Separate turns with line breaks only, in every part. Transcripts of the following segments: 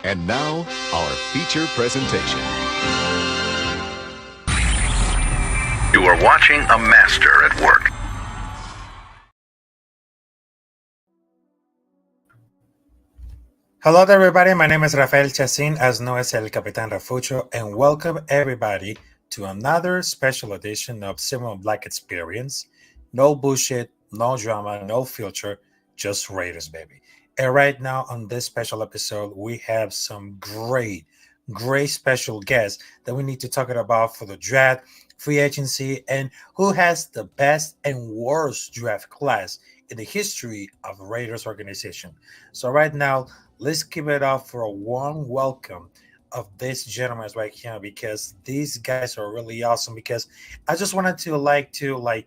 And now, our feature presentation.
You are watching a master at work.
Hello there, everybody. My name is Rafael Chacin, as known as El Capitan Rafucho, and welcome everybody to another special edition of Cinema Black Experience. No bullshit, no drama, no filter, just Raiders, baby. And right now on this special episode, we have some great special guests that we need to talk about for the draft, free agency, and who has the best and worst draft class in the history of the Raiders organization. So right now, let's give it up for a warm welcome of these gentlemen right here, because these guys are really awesome. Because I just wanted to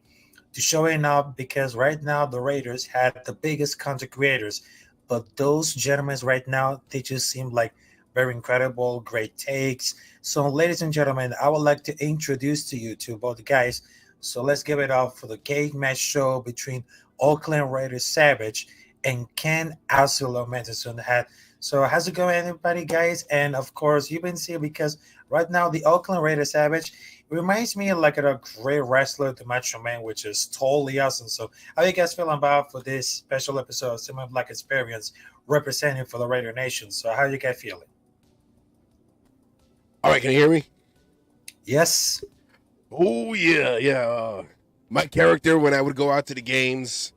showing up, because right now the Raiders had the biggest content creators, but those gentlemen right now, they just seem like very incredible, great takes. So, ladies and gentlemen, I would like to introduce to you to both guys. So let's give it up for the game match show between Oakland Raiders Savage and Ken Asilo Madison had. So how's it going, everybody, guys? And of course, you've been seeing, because right now the Oakland Raiders Savage reminds me of like a great wrestler, the Macho Man, which is totally awesome. So how you guys feeling about for this special episode of Cinema Black Experience representing for the Raider Nation? So how you guys feeling?
All right, can you hear me?
Yes.
Oh yeah. My character when I would go out to the games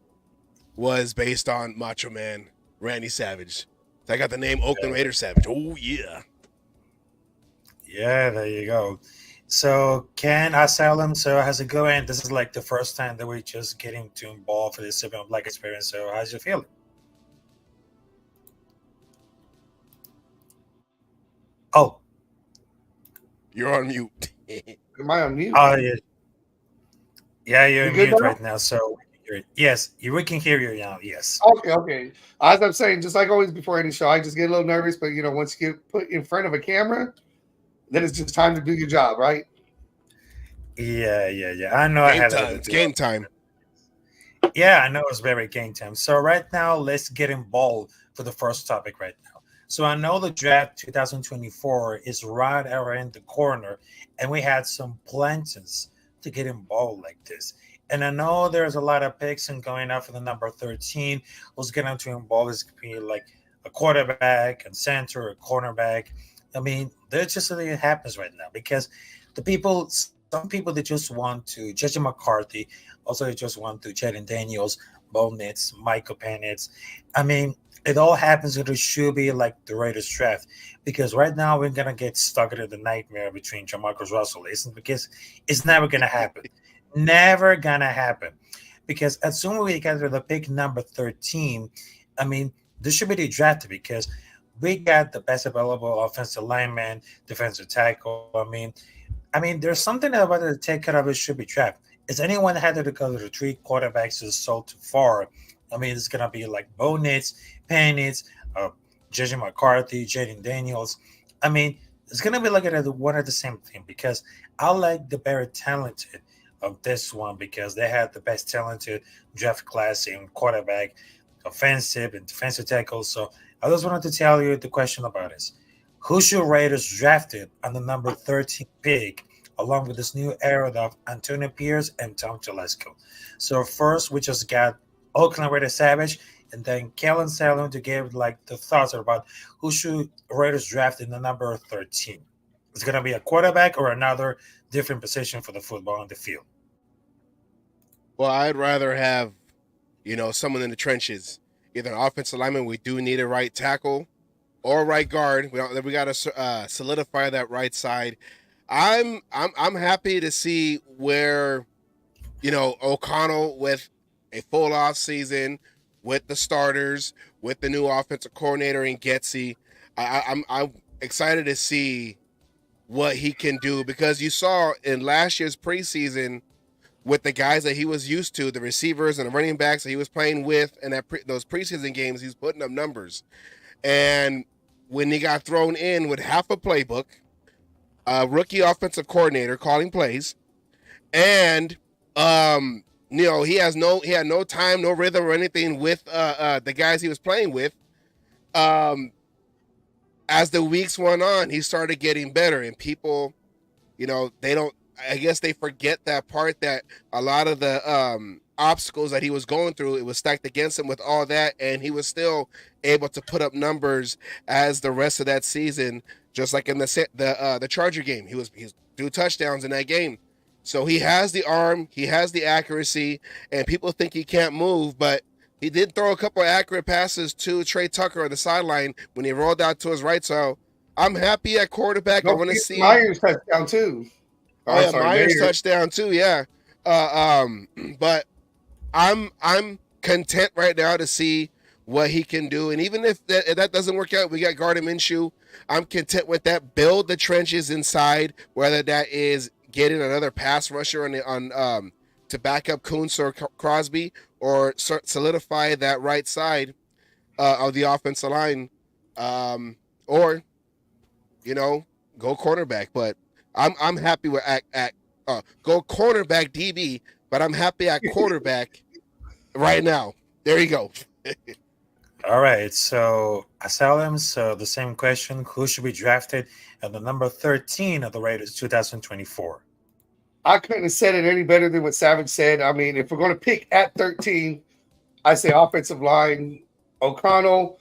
was based on Macho Man Randy Savage. So I got the name Oakland Raiders Savage. Oh yeah.
Yeah, there you go. So Ken Asylum, so how's it going? This is like the first time that we're just getting to involved for this Cinema Black Experience. So how's you feeling? Oh,
You're on mute.
Am I on mute?
oh yeah. Yeah, you're
You good
mute
now?
right now, so we can hear it. Yes, we can hear you now. Yes.
Okay. As I'm saying, just like always before any show, I just get a little nervous, but once you get put in front of a camera, then it's just time to do your job, right?
Yeah. I know I
Game
had
time.
to
It's
do
game
it.
time.
Yeah, I know it's very game time. So right now, let's get involved for the first topic right now. So I know the draft 2024 is right around the corner, and we had some plans to get involved like this. And I know there's a lot of picks and going out for the number 13. Who's going to involve is going to be like a quarterback and center, a cornerback. I mean, there's just something that happens right now, because some people, they just want to Judge McCarthy. Also, they just want to Jaden Daniels, Bo Nitz, Michael Penix. I mean, it all happens, and it should be like the Raiders draft, because right now we're gonna get stuck into the nightmare between Jamarcus Russell, isn't, because it's never gonna happen, never gonna happen, because as soon as we get to the pick number 13, I mean, this should be the draft, because we got the best available offensive lineman, defensive tackle. I mean, there's something about the take care of it should be draft. Is anyone had to go to the three quarterbacks is so too far? I mean, it's gonna be like Bo Nitz, Penix, J.J. McCarthy, Jaden Daniels. I mean, it's gonna be like one of the same thing, because I like the very talented of this one, because they had the best talented draft class in quarterback, offensive and defensive tackles. So I just wanted to tell you the question about this: who should Raiders drafted on the number 13 pick, along with this new era of Antonio Pierce and Tom Telesco? So first, we just got Oakland Raiders Savage, and then Kellen Salem to give like the thoughts about who should Raiders draft in the number 13. It's going to be a quarterback or another different position for the football on the field.
Well, I'd rather have, someone in the trenches. Either an offensive lineman, we do need a right tackle, or a right guard. We got to solidify that right side. I'm happy to see where, O'Connell with a full off season, with the starters, with the new offensive coordinator in Getsy. I'm excited to see what he can do, because you saw in last year's preseason with the guys that he was used to, the receivers and the running backs that he was playing with, and those preseason games, he's putting up numbers. And when he got thrown in with half a playbook, a rookie offensive coordinator calling plays, and he had no time, no rhythm or anything with the guys he was playing with. I as the weeks went on, he started getting better, and people, you know, they don't. I guess they forget that part, that a lot of the obstacles that he was going through, it was stacked against him with all that, and he was still able to put up numbers as the rest of that season. Just like in the Charger game, he's threw touchdowns in that game. So he has the arm, he has the accuracy, and people think he can't move, but he did throw a couple of accurate passes to Trey Tucker on the sideline when he rolled out to his right. So I'm happy at quarterback. I want to see
Myers touchdown too.
Oh, yeah, Myers touchdown too. Yeah, but I'm content right now to see what he can do, and even if that doesn't work out, we got Gardner Minshew. I'm content with that. Build the trenches inside, whether that is getting another pass rusher on to back up Kuntz or Crosby, or solidify that right side of the offensive line, or go cornerback. But I'm happy with go cornerback DB, but I'm happy at quarterback right now. There you go.
All right, so Asylum, so the same question: who should be drafted at the number 13 of the Raiders 2024?
I couldn't have said it any better than what Savage said. I mean, if we're going to pick at 13, I say offensive line, O'Connell.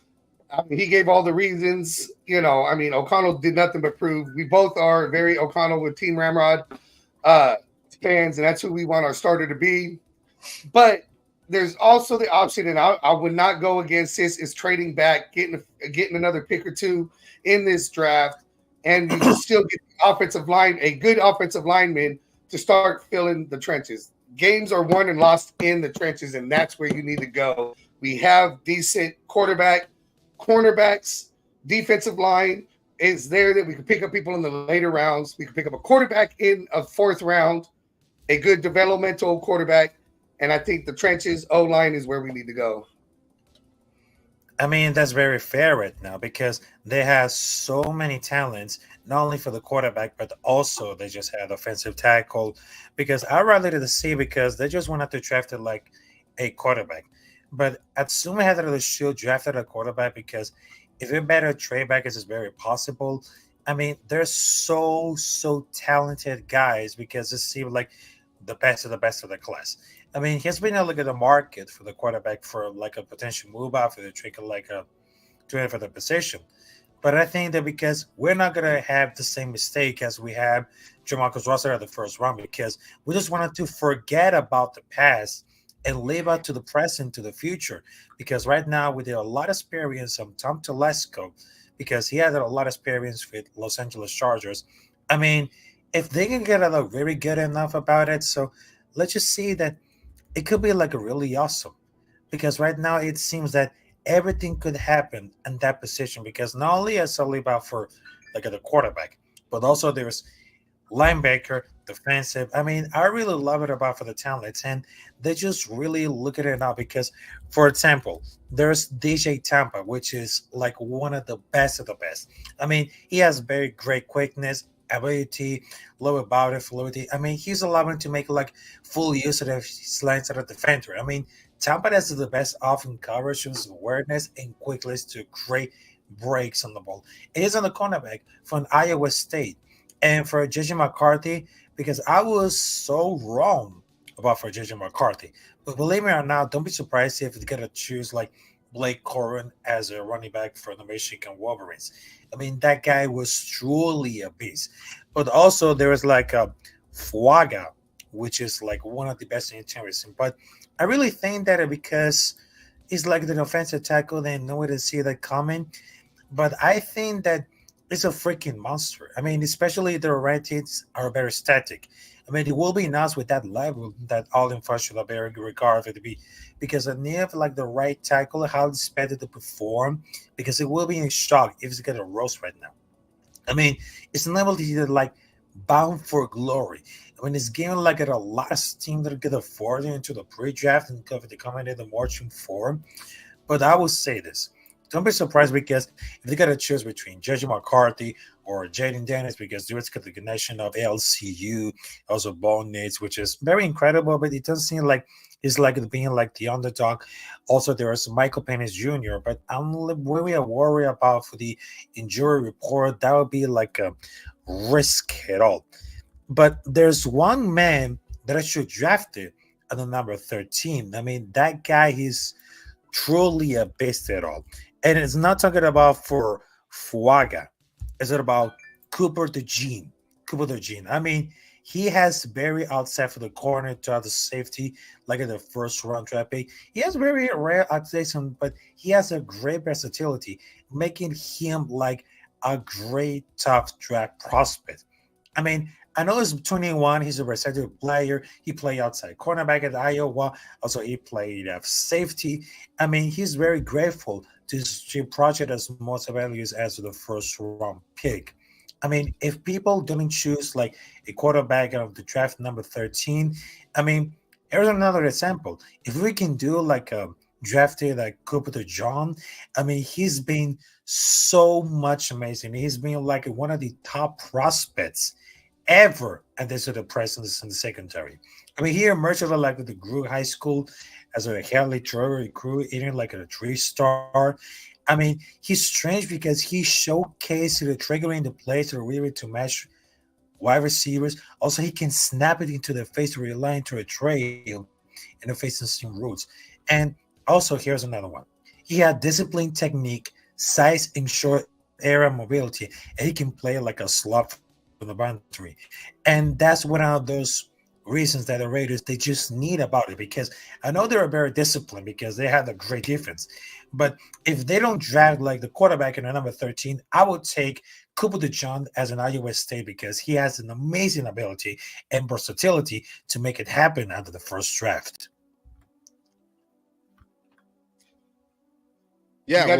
I mean, he gave all the reasons. I mean, O'Connell did nothing but prove. We both are very O'Connell with Team Ramrod fans, and that's who we want our starter to be. But there's also the option, and I would not go against this, is trading back, getting another pick or two in this draft, and you can still get the offensive line, a good offensive lineman, to start filling the trenches. Games are won and lost in the trenches, and that's where you need to go. We have decent cornerbacks, defensive line is there that we can pick up people in the later rounds. We can pick up a quarterback in a fourth round, a good developmental quarterback, and I think the trenches, O-line is where we need to go.
I mean, that's very fair right now because they have so many talents, not only for the quarterback, but also they just had offensive tackle. Because I rather to see, because they just wanted to draft it like a quarterback. But I'd assume had to should drafted a quarterback, because if you're better trade back, it's very possible. I mean, they're so talented guys, because it seems like the best of the class. I mean, he's been a look at the market for the quarterback for like a potential move out for the trick, like a trade for the position. But I think that because we're not gonna have the same mistake as we have Jamarcus Russell at the first round, because we just wanted to forget about the past and live out to the present, to the future. Because right now we did a lot of experience on Tom Telesco, because he had a lot of experience with Los Angeles Chargers. I mean, if they can get a very good enough about it, so let's just see that it could be like a really awesome, because right now it seems that everything could happen in that position, because not only is only about for like the quarterback, but also there's linebacker, defensive. I mean, I really love it about for the talents, and they just really look at it now because, for example, there's DJ Tampa, which is like one of the best of the best. I mean, he has very great quickness, ability, low body fluidity. I mean, he's allowing to make like full use of his lines at the defender. I mean, Tampa has the best often coverage, awareness, and quickness to create breaks on the ball. It is on the cornerback from Iowa State. And for JJ McCarthy, because I was so wrong about for JJ McCarthy. But believe me or not, don't be surprised if you're going to choose like Blake Corum as a running back for the Michigan Wolverines. I mean, that guy was truly a beast. But also there was like a Fuaga, which is like one of the best in terrorism. But I really think that because he's like the offensive tackle, they know where to see that coming. But I think that it's a freaking monster. I mean, especially the right hits are very static. I mean, it will be nice with that level that all infrastructure are very regarded to be, because I need like the right tackle, how it's expected to perform, because it will be in shock if it's gonna roast right now. I mean, it's an ability that like bound for glory. I mean, it's given like at a lot of teams that get afforded into the pre-draft and cover the coming in the marching form. But I will say this: don't be surprised because if they got to choose between JJ McCarthy or Jaden Dennis, because Dude's got the connection of LCU, also Bone Nades, which is very incredible, but it doesn't seem like he's like being like the underdog. Also, there is Michael Pennis Jr., but I'm really worried about for the injury report. That would be like a risk at all. But there's one man that I should draft it at the number 13. I mean, that guy is truly a beast at all. And it's not talking about for Fuaga. It's about Cooper the Gene. Cooper the Gene. I mean, he has very outside for the corner to have the safety, like in the first round draft pick. He has very rare athleticism, but he has a great versatility, making him like a great top draft prospect. I mean, I know he's 21. He's a versatile player. He played outside cornerback at Iowa. Also, he played safety. I mean, he's very grateful to project as most values as the first round pick. I mean, if people didn't choose like a quarterback of the draft number 13, I mean, here's another example. If we can do like a drafted like Cooper to John, I mean, he's been so much amazing. He's been like one of the top prospects ever at this sort of presence in the secondary. I mean, he emerged like with the Grew High School as a Harley Troy recruit, eating like a 3-star. I mean, he's strange because he showcased the triggering the plays to really to match wide receivers. Also, he can snap it into the face to rely into a trail in the face of some roots. And also, here's another one. He had disciplined technique, size, and short area mobility, and he can play like a slot from the boundary. And that's one of those reasons that the Raiders they just need about it, because I know they're very disciplined because they have a great defense. But if they don't draft like the quarterback in the number 13, I would take Cooper DeJohn as an Iowa State because he has an amazing ability and versatility to make it happen under the first draft.
Yeah,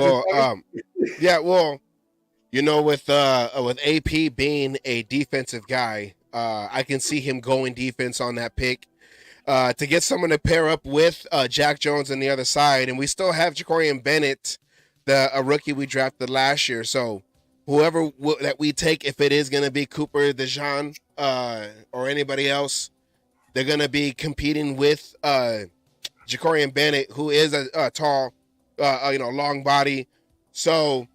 well, you know, with AP being a defensive guy, I can see him going defense on that pick. To get someone to pair up with Jack Jones on the other side, and we still have Jacorian Bennett, a rookie we drafted last year. So whoever that we take, if it is going to be Cooper DeJean or anybody else, they're going to be competing with Jacorian Bennett, who is a tall, long body. So,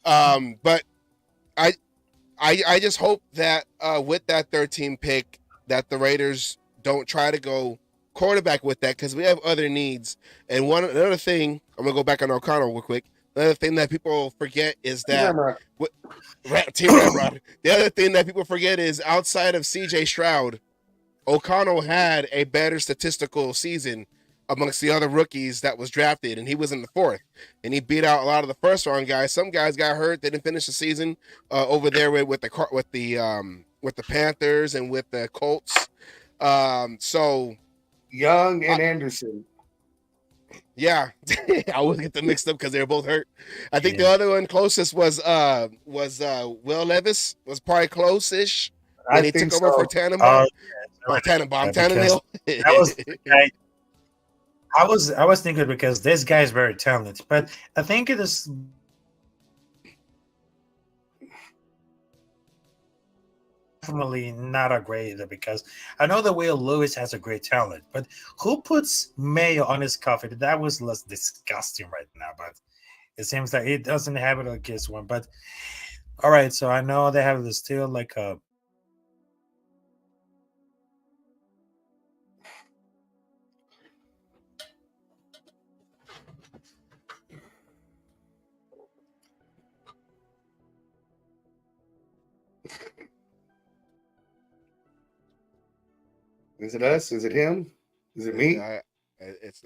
but I just hope that with that 13 pick that the Raiders don't try to go quarterback with that, because we have other needs. And another thing, I'm gonna go back on O'Connell real quick. Another thing that people forget is that Team Ramrod. The other thing that people forget is outside of CJ Stroud, O'Connell had a better statistical season amongst the other rookies that was drafted, and he was in the 4th, and he beat out a lot of the first round guys. Some guys got hurt; they didn't finish the season over there with the Panthers and with the Colts. So
Young and Anderson.
Yeah, I always get them mixed up because they were both hurt. I think the other one closest was Will Levis was probably close-ish when he took over for Tannenbaum. Tannenhill.
That was the guy. I was thinking because this guy is very talented, but I think it is definitely not a great either, because I know that Will Lewis has a great talent, but who puts mayo on his coffee? That was less disgusting right now, but it seems like it doesn't have it against one. But all right, so I know they have this still like a
Is it us? Is it him? Is it me?
It's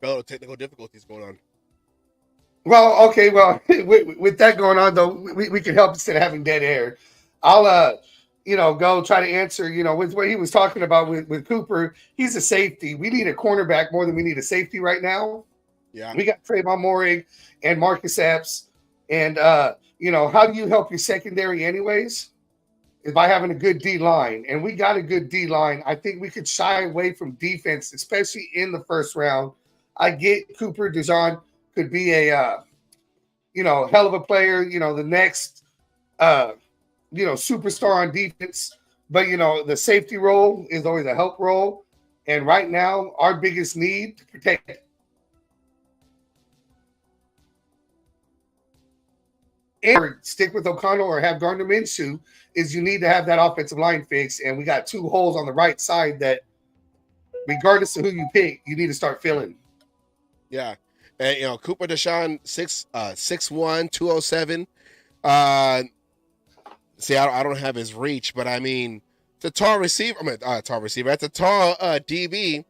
both. Technical difficulties going on.
Well, okay. Well, with that going on, though, we can help instead of having dead air. I'll, go try to answer, with what he was talking about with Cooper. He's a safety. We need a cornerback more than we need a safety right now.
Yeah.
We got Trayvon Moehrig and Marcus Epps. And, how do you help your secondary anyways? is by having a good D line, and we got a good D line. I think we could shy away from defense, especially in the first round. I get Cooper DeJean could be a hell of a player. The next superstar on defense. But the safety role is always a help role, and right now our biggest need to protect and stick with O'Connell or have Gardner Minshew is you need to have that offensive line fixed, and we got two holes on the right side that, regardless of who you pick, you need to start filling.
Yeah, and Cooper DeShawn 6'1", 207. See, I don't have his reach, but I mean, it's a tall receiver. Tall receiver. That's a tall DB.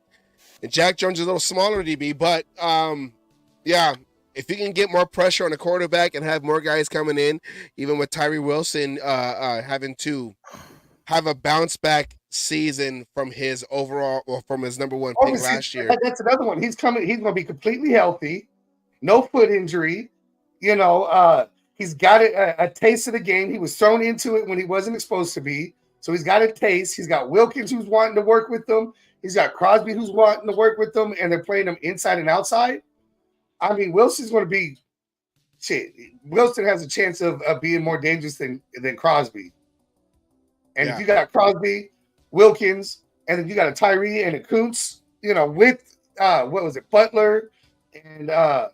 And Jack Jones is a little smaller DB, but yeah, if you can get more pressure on the quarterback and have more guys coming in, even with Tyree Wilson having to have a bounce back season from his overall or from his number one pick last year.
That's another one. He's going to be completely healthy, no foot injury. He's got a taste of the game. He was thrown into it when he wasn't supposed to be. So he's got a taste. He's got Wilkins who's wanting to work with them. He's got Crosby who's wanting to work with them, and they're playing them inside and outside. I mean, Wilson's going to be shit. Wilson has a chance of being more dangerous than Crosby. And if you got Crosby, Wilkins, and then you got a Tyree and a Kuntz, with what was it, Butler and
the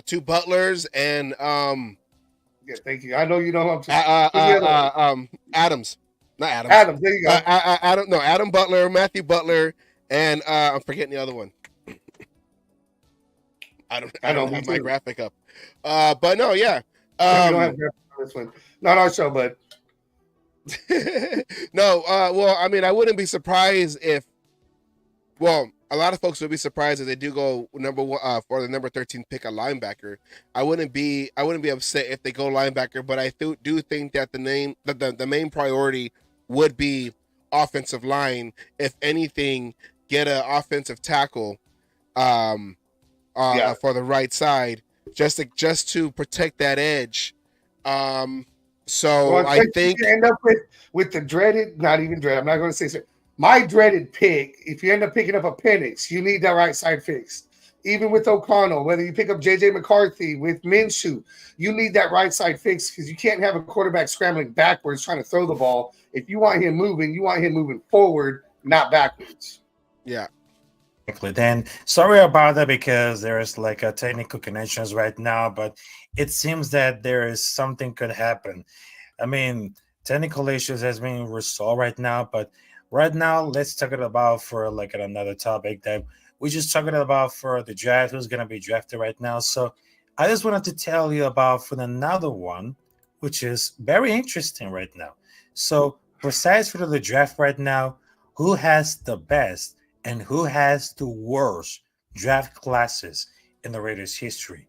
two Butlers and
yeah, thank you. I know you know
Adams. Not Adams.
Adams, there you go.
Adam Butler, Matthew Butler, and I'm forgetting the other one. I don't have my graphic up. But no, yeah.
You don't have graphic on this one. Not our show, but
no, well, I mean, I wouldn't be surprised if a lot of folks would be surprised if they do go number one for the number 13 pick a linebacker. I wouldn't be upset if they go linebacker, but I do think that the main priority would be offensive line. If anything, get an offensive tackle for the right side just to protect that edge. So I think
you end up with the dreaded, not even dreaded. I'm not going to say so. My dreaded pick, if you end up picking up a Penix, you need that right side fixed. Even with O'Connell, whether you pick up J.J. McCarthy with Minshew, you need that right side fixed because you can't have a quarterback scrambling backwards trying to throw the ball. If you want him moving forward, not backwards.
Yeah.
Then sorry about that because there is like a technical connections right now, but it seems that there is something could happen. I mean, technical issues has been resolved right now, but right now let's talk about for like another topic that we just talking about for the draft, who's going to be drafted right now. So I just wanted to tell you about for another one, which is very interesting right now. So besides for the draft right now, who has the best and who has the worst draft classes in the Raiders history?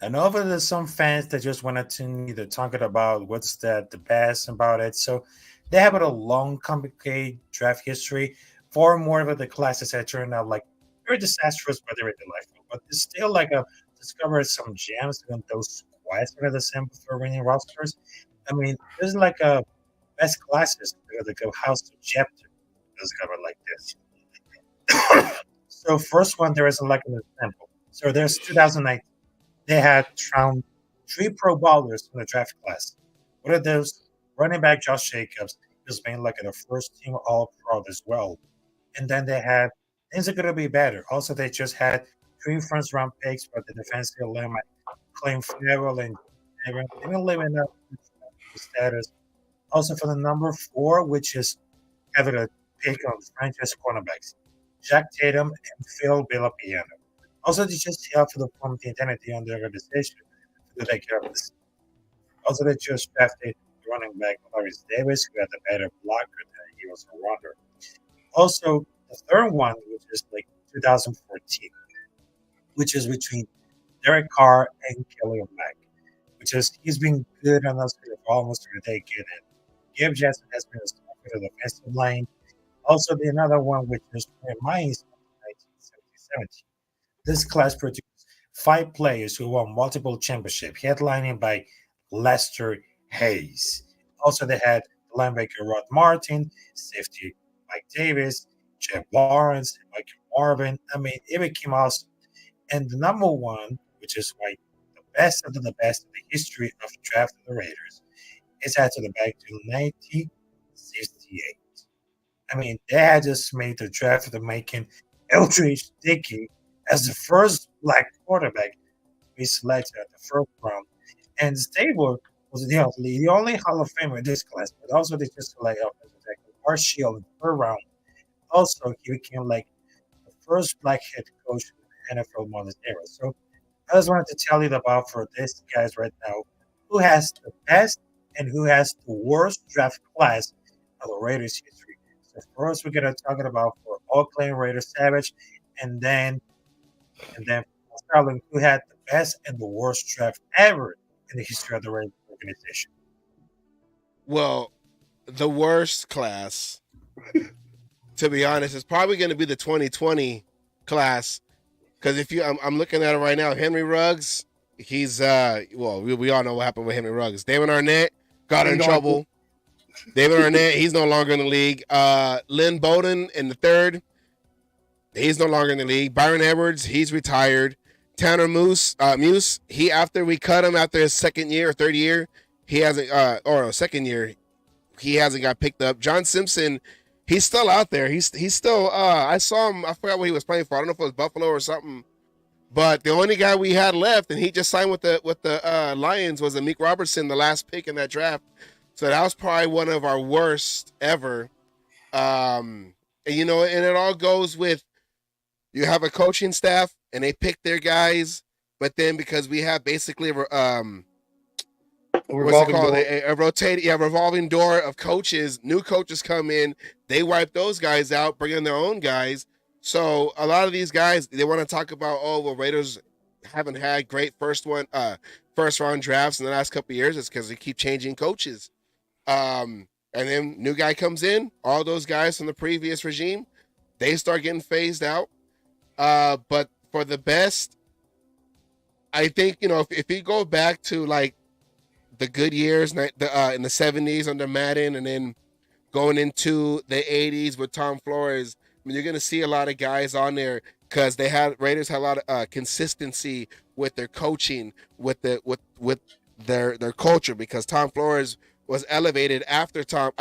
I know there's some fans that just wanted to either talk about what's the best about it. So they have a long, complicated draft history. Far more of the classes that turned out like very disastrous, but they're delightful. But it's still like discovered some gems in those squads that are the same for winning rosters. I mean, there's like a best classes that go house to chapter discovered like this. So first one, there is like an example. So there's 2019. They had found 3 Pro Bowlers in the draft class. One of those, running back Josh Jacobs, was made like a first team All Pro as well. And then they had things are going to be better. Also, they just had 3 first round picks for the defensive line, Clem Farrell and even living up the status. Also for the number 4, which is having a pick on franchise cornerbacks, Jack Tatum and Phil Villapiano. Also, they just help for the form the identity on the organization to take care of this. Also, they just drafted running back Lawrence Davis, who had a better blocker than he was a runner. Also, the third one, which is like 2014, which is between Derek Carr and Kelly Mack, which is he's been good on us for almost a decade. And Gabe Jackson has been a star for the defensive line. Also, the another one, which is Miami 1970. This class produced 5 players who won multiple championships, headlining by Lester Hayes. Also, they had linebacker Rod Martin, safety Mike Davis, Jeff Lawrence, Michael Marvin. I mean, it became awesome. And the number one, which is like the best of the best in the history of draft of the Raiders, is had to the back to 1968. I mean, they had just made the draft of the making Eldridge Dickey as the first black quarterback to be selected at the first round. And Stabler was the only Hall of Famer in this class, but also they just selected offensive tackle Art Shield in the third round. Also, he became like the first black head coach in the NFL modern era. So I just wanted to tell you about for this guys right now who has the best and who has the worst draft class of the Raiders history. So first we're gonna talk about for Oakland Raiders Savage, and then Starling who had the best and the worst draft ever in the history of the Raiders organization.
Well, the worst class, to be honest, is probably going to be the 2020 class. Because I'm looking at it right now. Henry Ruggs, he's we all know what happened with Henry Ruggs. David Arnett got in trouble. David Arnett, he's no longer in the league. Lynn Bowden in the third, he's no longer in the league. Byron Edwards, he's retired. Tanner Muse, after we cut him after his second year or third year, he hasn't second year, he hasn't got picked up. John Simpson, he's still out there. He's still I saw him, I forgot what he was playing for. I don't know if it was Buffalo or something. But the only guy we had left, and he just signed with the Lions, was Amik Robertson, the last pick in that draft. So that was probably one of our worst ever. And it all goes with, you have a coaching staff and they pick their guys, but then because we have basically a revolving door of coaches, new coaches come in, they wipe those guys out, bring in their own guys. So a lot of these guys, they want to talk about, Raiders haven't had great first round drafts in the last couple of years. It's because they keep changing coaches. And then new guy comes in, all those guys from the previous regime, they start getting phased out. But for the best, I think, if you go back to like the good years in the 70s under Madden, and then going into the 80s with Tom Flores, I mean, you're going to see a lot of guys on there because Raiders had a lot of consistency with their coaching, with their culture, because Tom Flores was elevated after John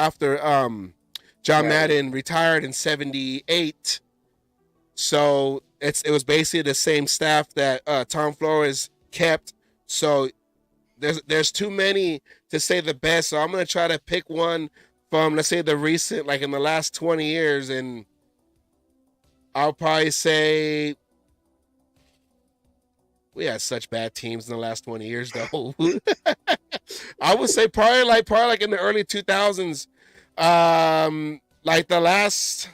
Madden retired in 78. So it was basically the same staff that Tom Flores kept. So there's too many to say the best. So I'm going to try to pick one from, let's say, the recent, like in the last 20 years. And I'll probably say we had such bad teams in the last 20 years, though. I would say probably like in the early 2000s, like the last,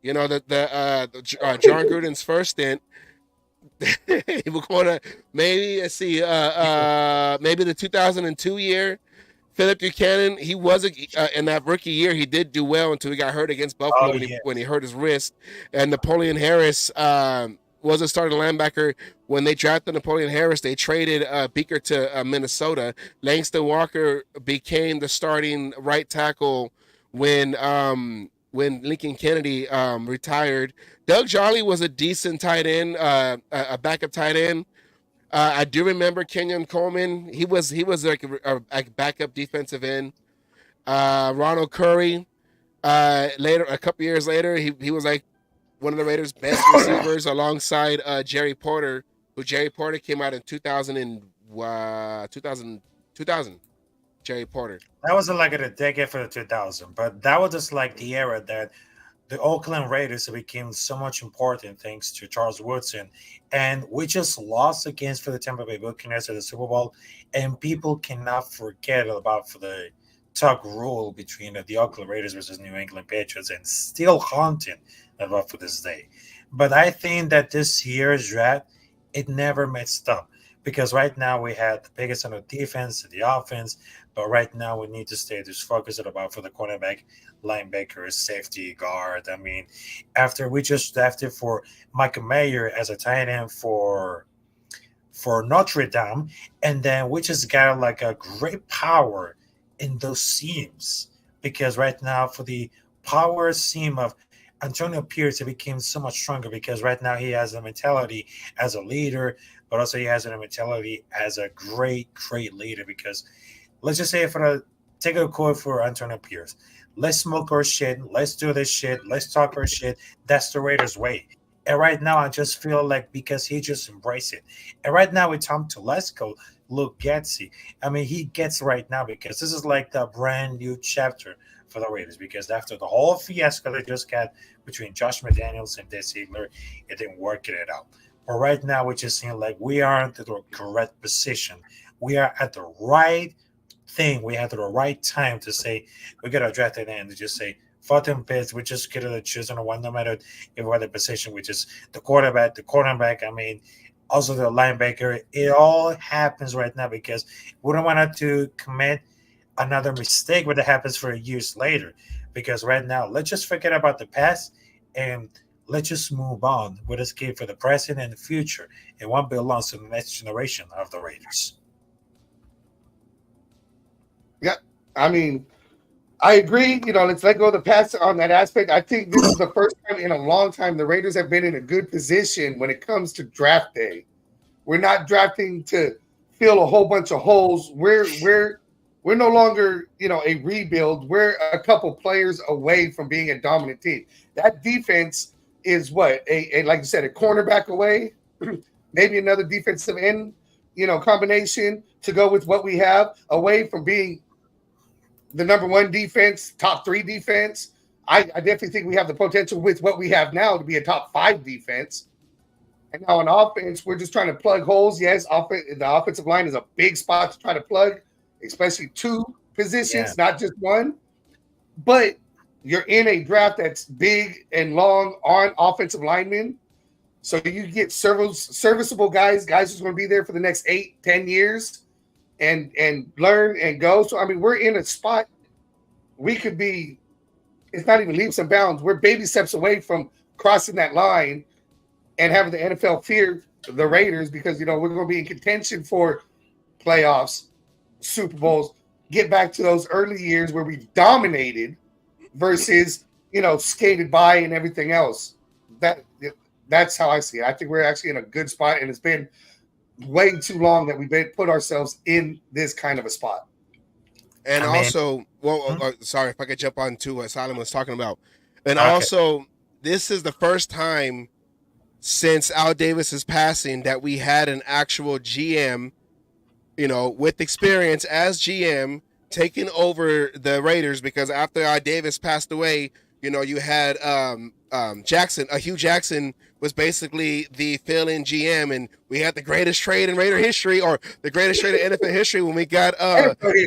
the John Gruden's first stint. We're going to maybe the 2002 year. Philip Buchanan, he was in that rookie year, he did do well until he got hurt against Buffalo when he hurt his wrist. And Napoleon Harris was a starting linebacker. When they drafted Napoleon Harris, they traded Beaker to Minnesota. Langston Walker became the starting right tackle when Lincoln Kennedy retired. Doug Jolly was a decent tight end, a backup tight end. I do remember Kenyon Coleman. He was like a backup defensive end. Ronald Curry. Later, a couple years later, he was like one of the Raiders' best receivers alongside Jerry Porter, who Jerry Porter came out in 2000. Jerry Porter.
That was like a decade for the 2000, but that was just like the era that the Oakland Raiders became so much important thanks to Charles Woodson. And we just lost against for the Tampa Bay Buccaneers at the Super Bowl. And people cannot forget about for the tug rule between the Oakland Raiders versus New England Patriots, and still haunting about for this day. But I think that this year's draft, it never messed up. Because right now we had the biggest on the defense and the offense, but right now we need to stay just focused about for the cornerback, linebacker, safety, guard. I mean, after we just drafted for Michael Mayer as a tight end for Notre Dame, and then we just got like a great power in those seams, because right now for the power seam of Antonio Pierce, it became so much stronger because right now he has a mentality as a leader, but also he has a mentality as a great leader. Because let's just say, for the take a quote for Antonio Pierce, let's smoke our shit, let's do this shit, let's talk our shit. That's the Raiders way. And right now, I just feel like because he just embraced it. And right now with Tom Telesco, Luke Getzey, I mean, he gets right now because this is like the brand new chapter for the Raiders. Because after the whole fiasco they just got between Josh McDaniels and Des Ziegler, it didn't work it out. But right now, we're just seeing like we are in the correct position. We are at the right thing. We had the right time to say we got to draft it in to just say fuck them bids. We just get to choose on one, no matter if we're the position, which is the quarterback, the cornerback. I mean, also the linebacker. It all happens right now because we don't want to commit another mistake when it happens for years later. Because right now, let's just forget about the past and let's just move on with this game for the present and the future. And one belongs to the next generation of the Raiders.
Yeah, I mean, I agree. Let's let go of the past on that aspect. I think this is the first time in a long time the Raiders have been in a good position when it comes to draft day. We're not drafting to fill a whole bunch of holes. We're no longer, a rebuild. We're a couple players away from being a dominant team. That defense is what a like you said, a cornerback away, maybe another defensive end, combination to go with what we have, away from being the number one defense, top 3 defense. I definitely think we have the potential with what we have now to be a top 5 defense. And now on offense, we're just trying to plug holes. Yes, the offensive line is a big spot to try to plug, especially 2 positions, not just one. But you're in a draft that's big and long on offensive linemen. So you get serviceable guys who's going to be there for the next 8-10 years and learn and go. So, I mean, we're in a spot we could be, it's not even leaps and bounds. We're baby steps away from crossing that line and having the NFL fear the Raiders because, we're going to be in contention for playoffs, Super Bowls, get back to those early years where we dominated versus, skated by and everything else. That's how I see it. I think we're actually in a good spot, and it's been way too long that we've put ourselves in this kind of a spot.
And sorry if I could jump on to what Solomon was talking about. And
Okay.
also, this is the first time since Al Davis's passing that we had an actual GM, with experience as GM taking over the Raiders, because after Al Davis passed away, you had Jackson, Hugh Jackson was basically the fill-in GM, and we had the greatest trade in Raider history, or the greatest trade in NFL history when we got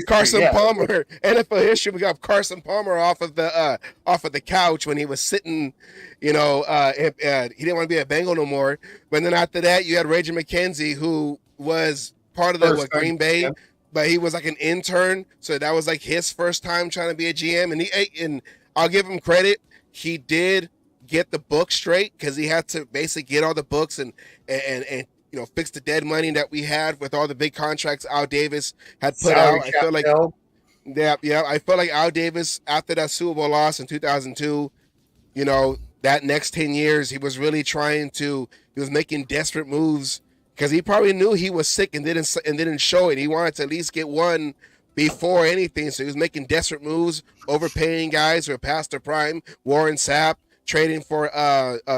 Carson Palmer. NFL history, we got Carson Palmer off of the couch when he was sitting, he didn't want to be a Bengal no more. But then after that, you had Reggie McKenzie, who was part of the Green Bay. Yeah. But he was like an intern, so that was like his first time trying to be a GM, and I'll give him credit. He did get the book straight because he had to basically get all the books and fix the dead money that we had with all the big contracts Al Davis had put out. I feel like I feel like Al Davis, after that Super Bowl loss in 2002, that next 10 years he was really he was making desperate moves because he probably knew he was sick and didn't show it. He wanted to at least get one before anything, so he was making desperate moves, overpaying guys who are past their prime. Warren Sapp, trading for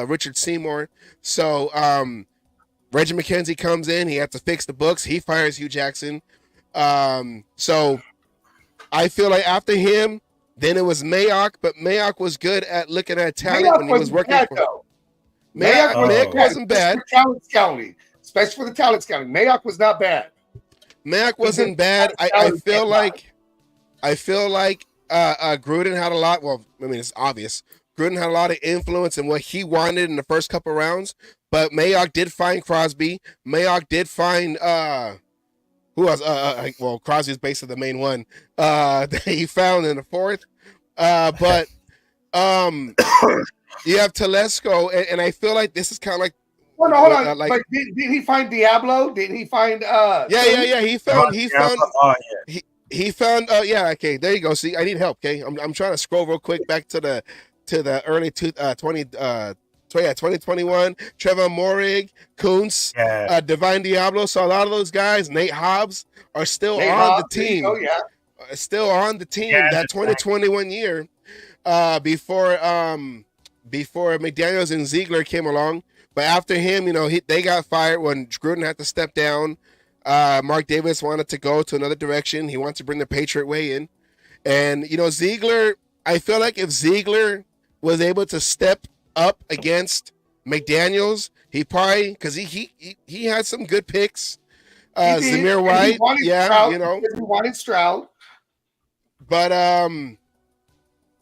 Richard Seymour. So Reggie McKenzie comes in. He had to fix the books. He fires Hugh Jackson. So I feel like after him, then it was Mayock, but Mayock was good at looking at talent when he was working for. Mayock wasn't bad.
Especially for the talent scouting. Mayock was not bad.
Mayock wasn't bad. I feel like Gruden had a lot. Well, I mean, it's obvious. Gruden had a lot of influence in what he wanted in the first couple rounds, but Mayock did find Crosby. Mayock did find who else? Well, Crosby's basically the main one that he found in the fourth. But you have Telesco, and I feel like this is kind of like.
Hold on. Like, did he find Diablo? Did he find?
Yeah. He found. he found yeah, okay, there you go. See, I need help. Okay, I'm trying to scroll real quick back to the early 2021. Trevor Morig, Kuntz,
Yeah,
Divine Diablo. So a lot of those guys, Nate Hobbs, are still
Nate
on the
Hobbs, there you go.
team.
Yeah.
Still on the team
yeah,
that
that's right.
2021 year. Before McDaniels and Ziegler came along. But after him, they got fired when Gruden had to step down. Mark Davis wanted to go to another direction. He wanted to bring the Patriot way in. And, Ziegler, I feel like if Ziegler was able to step up against McDaniels, he probably, because he had some good picks.
He did,
Zamir
and
White, yeah,
Stroud because he wanted Stroud.
But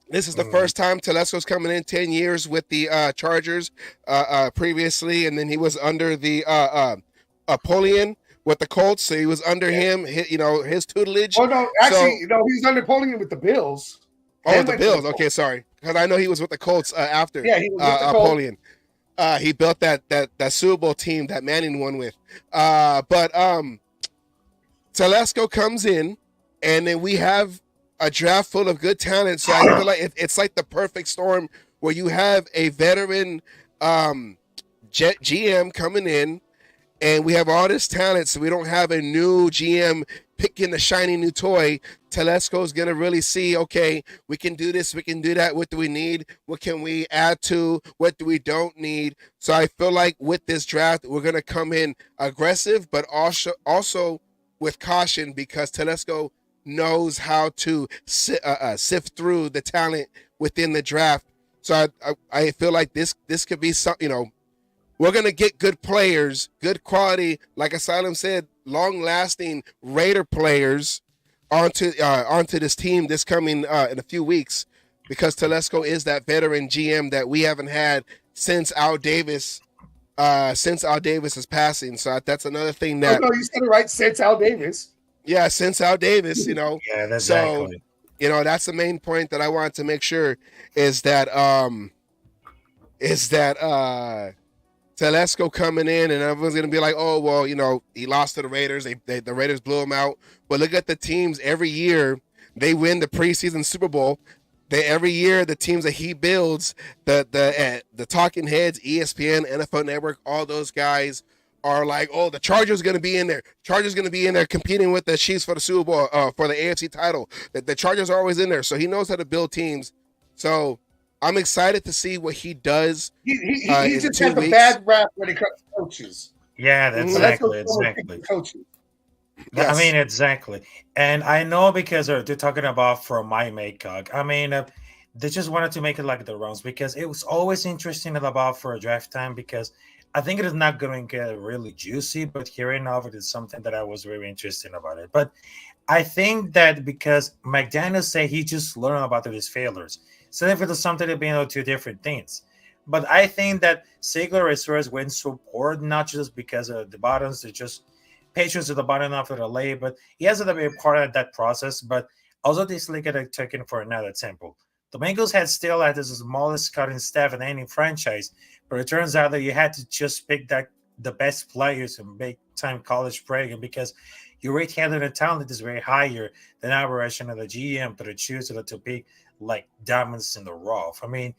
this is the first time Telesco's coming in 10 years with the Chargers previously, and then he was under the Napoleon with the Colts, so he was under him, his tutelage.
Oh no, actually, he was under Napoleon with the Bills.
Oh, the Bills. Okay, sorry, because I know he was with the Colts after.
Yeah, he was with the
Napoleon. He built that Super Bowl team that Manning won with. But Telesco comes in, and then we have a draft full of good talent. So I feel like it's like the perfect storm where you have a veteran GM coming in, and we have all this talent. So we don't have a new GM picking the shiny new toy. Telesco's going to really see, okay, we can do this, we can do that. What do we need? What can we add to? What do we don't need? So I feel like with this draft, we're going to come in aggressive, but also with caution, because Telesco knows how to sift through the talent within the draft. So I feel like this could be something, we're going to get good players, good quality, like Asylum said, long-lasting Raider players onto this team this coming in a few weeks, because Telesco is that veteran GM that we haven't had since Al Davis is passing. So that's another thing that...
Oh, no, you said it right, since Al Davis.
Yeah, since Al Davis,
Yeah, that's
so,
exactly.
That's the main point that I wanted to make sure is that Telesco coming in, and everyone's going to be like, oh, well, he lost to the Raiders. The Raiders blew him out. But look at the teams every year. They win the preseason Super Bowl. Every year, the teams that he builds, the talking heads, ESPN, NFL Network, all those guys are like, oh, the Chargers going to be in there. Chargers going to be in there competing with the Chiefs for the Super Bowl, for the AFC title. The Chargers are always in there. So he knows how to build teams. So I'm excited to see what he does.
He just has a bad rap when it comes to coaches.
Yeah, that's exactly.
Coaches.
Yes. I mean, exactly. And I know because they're talking about from my makeup. I mean, they just wanted to make it like the rounds, because it was always interesting about for a draft time, because I think it is not going to get really juicy, but hearing of it is something that I was very interested about it. But I think that because McDaniels say he just learned about his failures, so if it is something to be two different things. But I think that Ziegler is first went so poor, not just because of the bottoms, it's just Patriots at the bottom of the lay, but he has to be a part of that process. But also this league had taken for another example. The Bengals had still had the smallest cutting staff in any franchise, but it turns out that you had to just pick the best players in big time college program, because your rate handling the talent is very higher than average of the GM to choose to pick like diamonds in the rough. I mean,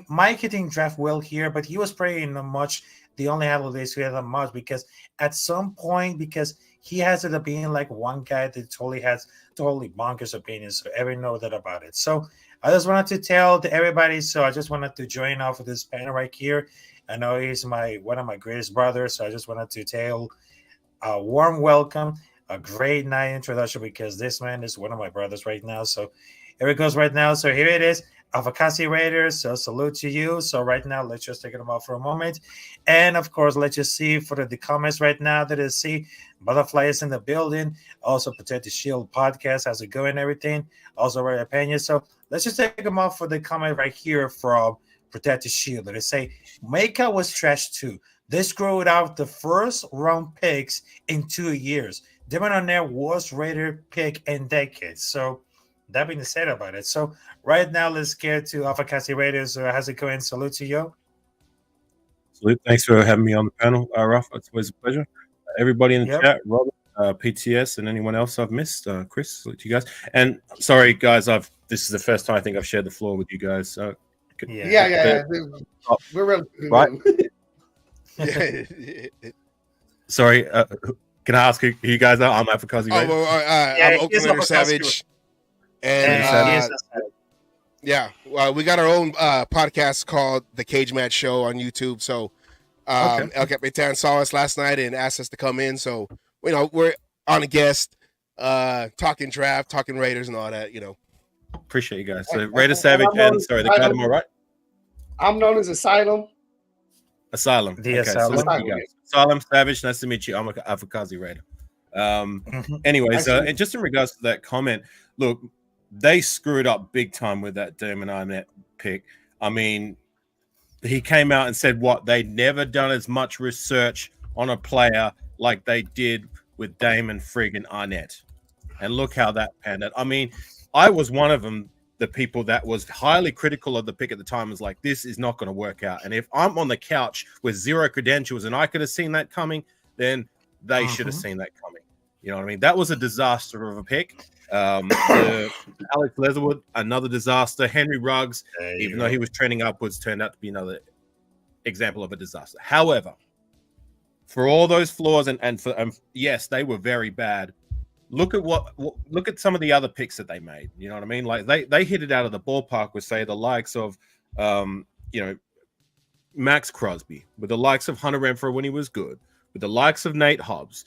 Mike didn't draft well here, but he was pretty much the only analyst who had that much, because at some point, because he has it being like one guy that totally has totally bonkers opinions, so everyone know that about it. So I just wanted to tell to everybody. So I just wanted to join off of this panel right here. I know he's one of my greatest brothers, so I just wanted to tell a warm welcome, a great night introduction, because this man is one of my brothers right now. So here it goes right now. So here it is. Avocasi Raiders, so salute to you. So right now, let's just take it about for a moment. And of course, let's just see for the comments right now that is see Butterfly is in the building. Also, Protect the Shield podcast. How's it going and everything? Also, Ray Pena. So let's just take them off for the comment right here from Protect the Shield. They say, Maka was trash too. They screwed out the first round picks in 2 years. Demon on their worst Raider pick in decades. So that being said about it. So right now, let's get to Avocasi Raiders. How's it going? Salute to you.
Salute. Thanks for having me on the panel, Rafa. It's always a pleasure. Everybody in the chat, Robert, PTS, and anyone else I've missed. Chris, to you guys. And sorry, guys, this is the first time I think I've shared the floor with you guys.
Yeah. We're relatively
right.
new.
Sorry, can I ask who you guys are? I'm Afakazi.
I'm Oak Commander Savage, and we got our own podcast called The Cage Match Show on YouTube. So El Capitan saw us last night and asked us to come in. So we're on a guest, talking draft, talking Raiders, and all that.
Appreciate you guys. So Raider Savage and sorry, the guy tomorrow, right? I'm
known as Asylum.
Asylum.
The
okay,
Asylum.
So Asylum Savage. Nice to meet you. I'm Afakazi Raider. Anyways, and just in regards to that comment, look, they screwed up big time with that Damon Arnett pick. I mean, he came out and said they'd never done as much research on a player like they did with Damon friggin' Arnett. And look how that panned out. I mean, I was one of them, the people that was highly critical of the pick at the time, was like, this is not going to work out. And if I'm on the couch with zero credentials and I could have seen that coming, then they should have seen that coming. You know what I mean? That was a disaster of a pick. Alex Leatherwood, another disaster. Henry Ruggs, even though he was trending upwards, turned out to be another example of a disaster. However, for all those flaws and yes, they were very bad. Look at some of the other picks that they made. You know what I mean? Like they hit it out of the ballpark with, say, the likes of Max Crosby, with the likes of Hunter Renfrow when he was good, with the likes of Nate Hobbs.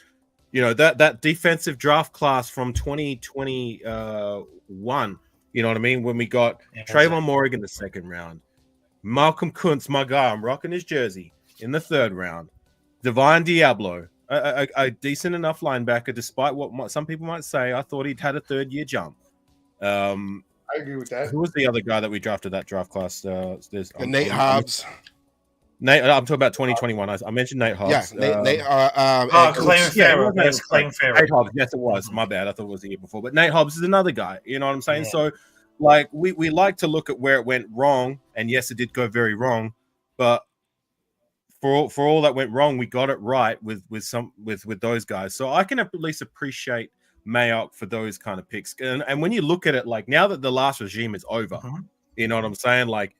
That defensive draft class from 2021. You know what I mean? When we got Trayvon Morgan in the second round, Malcolm Kuntz, my guy, I'm rocking his jersey, in the third round, Divine Diablo, a decent enough linebacker, despite what some people might say. I thought he'd had a third-year jump.
I agree with that.
Who was the other guy that we drafted that draft class?
Nate Hobbs.
I'm talking about 2021. I mentioned Nate Hobbs.
Yeah,
Claim Farrell. Yes, Claim Farrell.
Nate Hobbs. Yes, it was. My bad. I thought it was the year before. But Nate Hobbs is another guy. You know what I'm saying? Yeah. So, like, we like to look at where it went wrong, and yes, it did go very wrong. But for all that went wrong, we got it right with those guys. So I can at least appreciate Mayock for those kind of picks. And when you look at it, like, now that the last regime is over, you know what I'm saying? Like,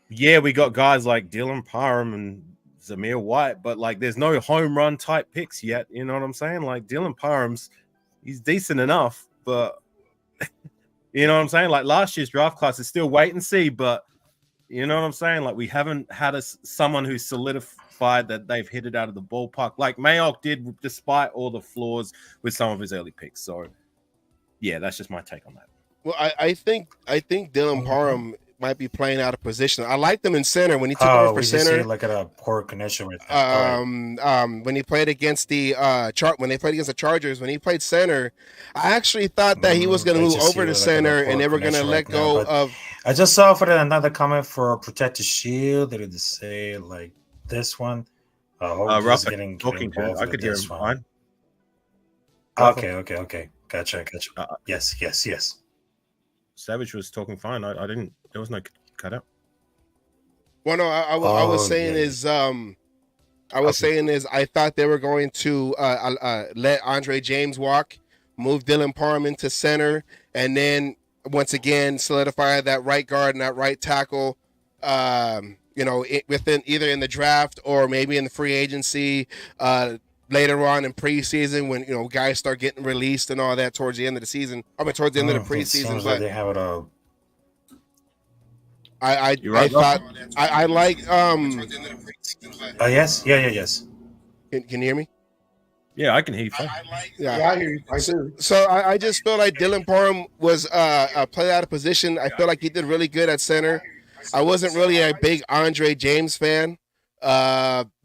yeah, we got guys like Dylan Parham and Zamir White, but like there's no home run type picks yet. You know what I'm saying? Like Dylan Parham's, he's decent enough, but you know what I'm saying? Like last year's draft class is still wait and see, but you know what I'm saying? Like we haven't had someone who's solidified that they've hit it out of the ballpark like Mayock did, despite all the flaws with some of his early picks. So yeah, that's just my take on that.
Well, I think Dylan Parham might be playing out of position. I liked him in center when he took over for center.
Look at a poor connection with that.
When he played against the when they played against the Chargers, when he played center, I actually thought that he was going to move over to center and they were going to let go of.
I just saw for another comment for Protect the Shield. They did say like this one.
Russ getting I could hear him fine.
Okay. Gotcha. Yes.
Savage was talking fine. I didn't. There was no cutout.
Well, no, I was saying I thought they were going to let Andre James walk, move Dylan Parham into center, and then once again solidify that right guard and that right tackle. Within either in the draft or maybe in the free agency. Later on in preseason, when guys start getting released and all that towards the end of the season, towards the end of the preseason. But
they have it all.
I thought I like
yes. Yes.
Can you hear me?
Yeah, I can hear you.
I hear you. I do.
So I just feel like Dylan Parham was played out of position. I feel like he did really good at center. I wasn't really a big Andre James fan.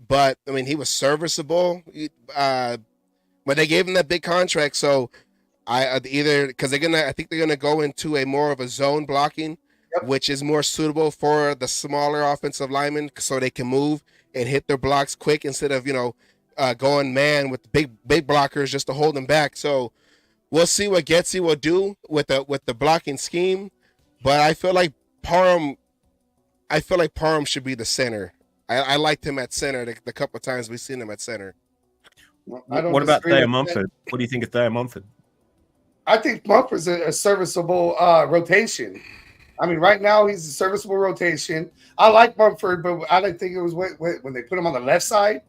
But I mean, he was serviceable. But they gave him that big contract, so I think they're gonna go into a more of a zone blocking, which is more suitable for the smaller offensive linemen, so they can move and hit their blocks quick instead of going man with big blockers just to hold them back. So we'll see what Getsy will do with the blocking scheme, but I feel like Parham should be the center. I liked him at center the couple of times we've seen him at center.
I don't
What about
disagree
Thayer
with that.
Mumford? What do you think of Thayer Mumford?
I think Mumford's a serviceable rotation. I mean, right now he's a serviceable rotation. I like Mumford, but I didn't think it was when they put him on the left side.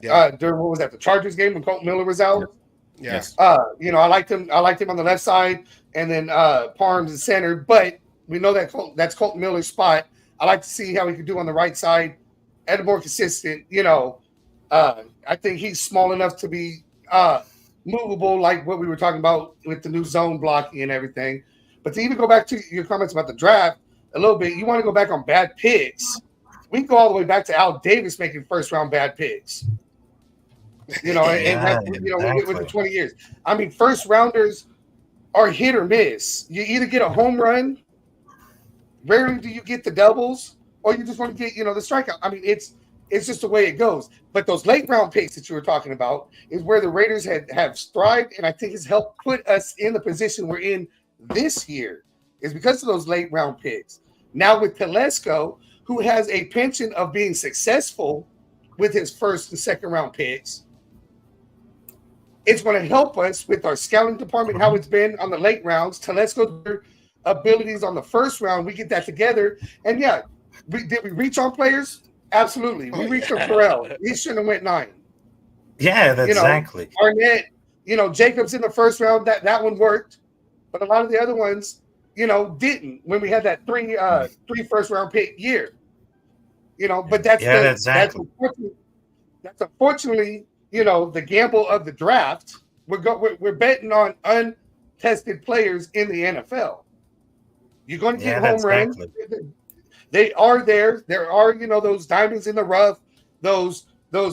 Yeah.
During what was that, the Chargers game when Colt Miller was out?
Yes.
You know, I liked him on the left side, and then Parms in center. But we know that that's Colt Miller's spot. I like to see how he could do on the right side and more consistent. You know, I think he's small enough to be movable, like what we were talking about with the new zone blocking and everything. But to even go back to your comments about the draft a little bit, you want to go back on bad picks. We can go all the way back to Al Davis making first round bad picks. You know, and that, you know,
exactly.
with the 20 years. I mean, first rounders are hit or miss. You either get a home run, rarely do you get the doubles, or you just want to get, you know, the strikeout. I mean, it's just the way it goes. But those late round picks that you were talking about is where the Raiders have thrived, and I think has helped put us in the position we're in this year, is because of those late round picks. Now with Telesco, who has a penchant of being successful with his first and second round picks, it's going to help us with our scouting department, how it's been on the late rounds. Telesco's abilities on the first round, we get that together. And yeah, did we reach on players? Absolutely. We reached on Terrell. He shouldn't have went 9.
Yeah, that's exactly.
Arnett, you know, Jacobs in the first round, that one worked. But a lot of the other ones, you know, didn't when we had that three first round pick year. You know, but that's unfortunately, you know, the gamble of the draft. We're betting on untested players in the NFL. You're going to get home runs. They are there. There are, you know, those diamonds in the rough, those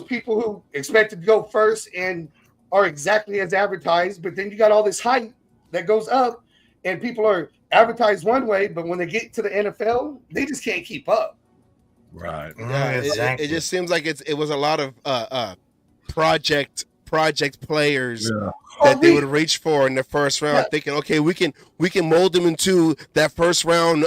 people who expected to go first and are exactly as advertised. But then you got all this hype that goes up, and people are advertised one way, but when they get to the NFL, they just can't keep up.
Right.
Yeah,
Exactly.
it just seems like it was a lot of project players that they would reach for in the first round, thinking, okay, we can mold them into that first round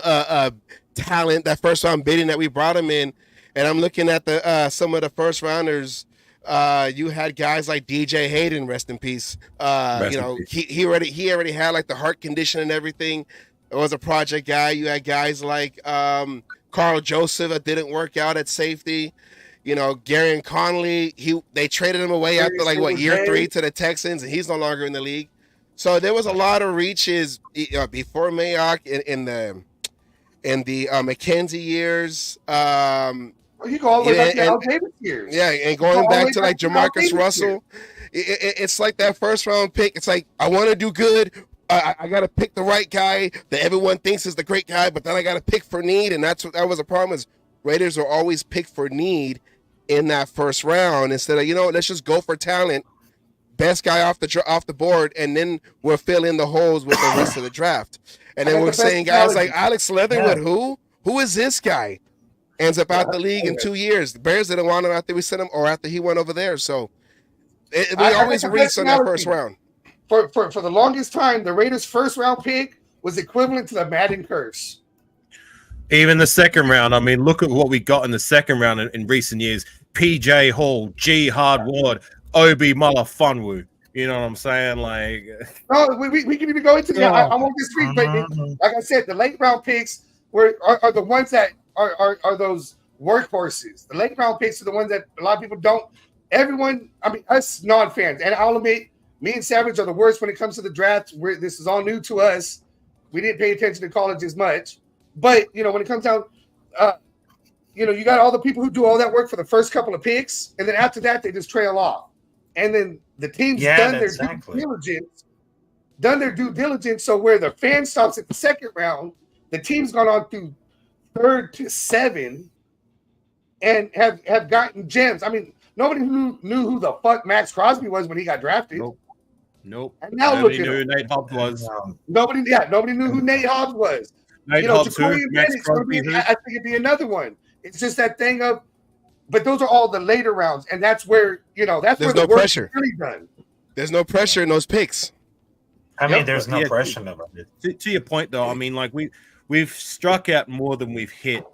talent, that first round bidding that we brought them in. And I'm looking at the some of the first rounders. You had guys like DJ Hayden, rest in peace. He already had like the heart condition and everything. It was a project guy. You had guys like Carl Joseph that didn't work out at safety. You know, Gary Conley, they traded him away after year 3 to the Texans, and he's no longer in the league. So there was a lot of reaches before Mayock in the McKenzie years.
You go all the way back to Al Davis years.
Yeah, and going back to like Jamarcus Russell, it's like that first round pick. It's like, I want to do good. I got to pick the right guy that everyone thinks is the great guy, but then I got to pick for need, and that was a problem. Is Raiders are always pick for need in that first round instead of, you know, let's just go for talent, best guy off the board, and then we'll fill in the holes with the rest of the draft. And then we're saying guys like Alex Leatherwood, who is this guy? Ends up out the league in 2 years. The Bears didn't want him after we sent him or after he went over there. So we always reach on that first round.
For the longest time, the Raiders' first round pick was equivalent to the Madden curse.
Even the second round, I mean, look at what we got in the second round in recent years. PJ Hall, G. Hardwood, Obi Mala-Funwu. You know what I'm saying? Like,
no, we can even go into that. I won't disagree, but like I said, the late round picks are the ones that are those workhorses. The late round picks are the ones that a lot of people don't. Everyone, I mean, us non-fans, and I'll admit, me and Savage are the worst when it comes to the draft. This is all new to us. We didn't pay attention to college as much. But, you know, when it comes down, you know, you got all the people who do all that work for the first couple of picks, and then after that, they just trail off. And then the team's done their due diligence. So where the fan stops at the second round, the team's gone on through 3rd to 7 and have gotten gems. I mean, nobody knew who the fuck Max Crosby was when he got drafted.
Nope.
And now
nobody
look at
knew
him.
who Nate Hobbs was.
Nobody knew who Nate Hobbs was.
Nate Hobbs, Max Crosby,
I think it'd be another one. It's just that thing of, but those are all the later rounds, and that's where, you know, that's
there's
where
no
the work
pressure.
is really done.
There's no pressure in those picks.
I mean, there's no pressure about it.
To your point, though, I mean, like we've struck out more than we've hit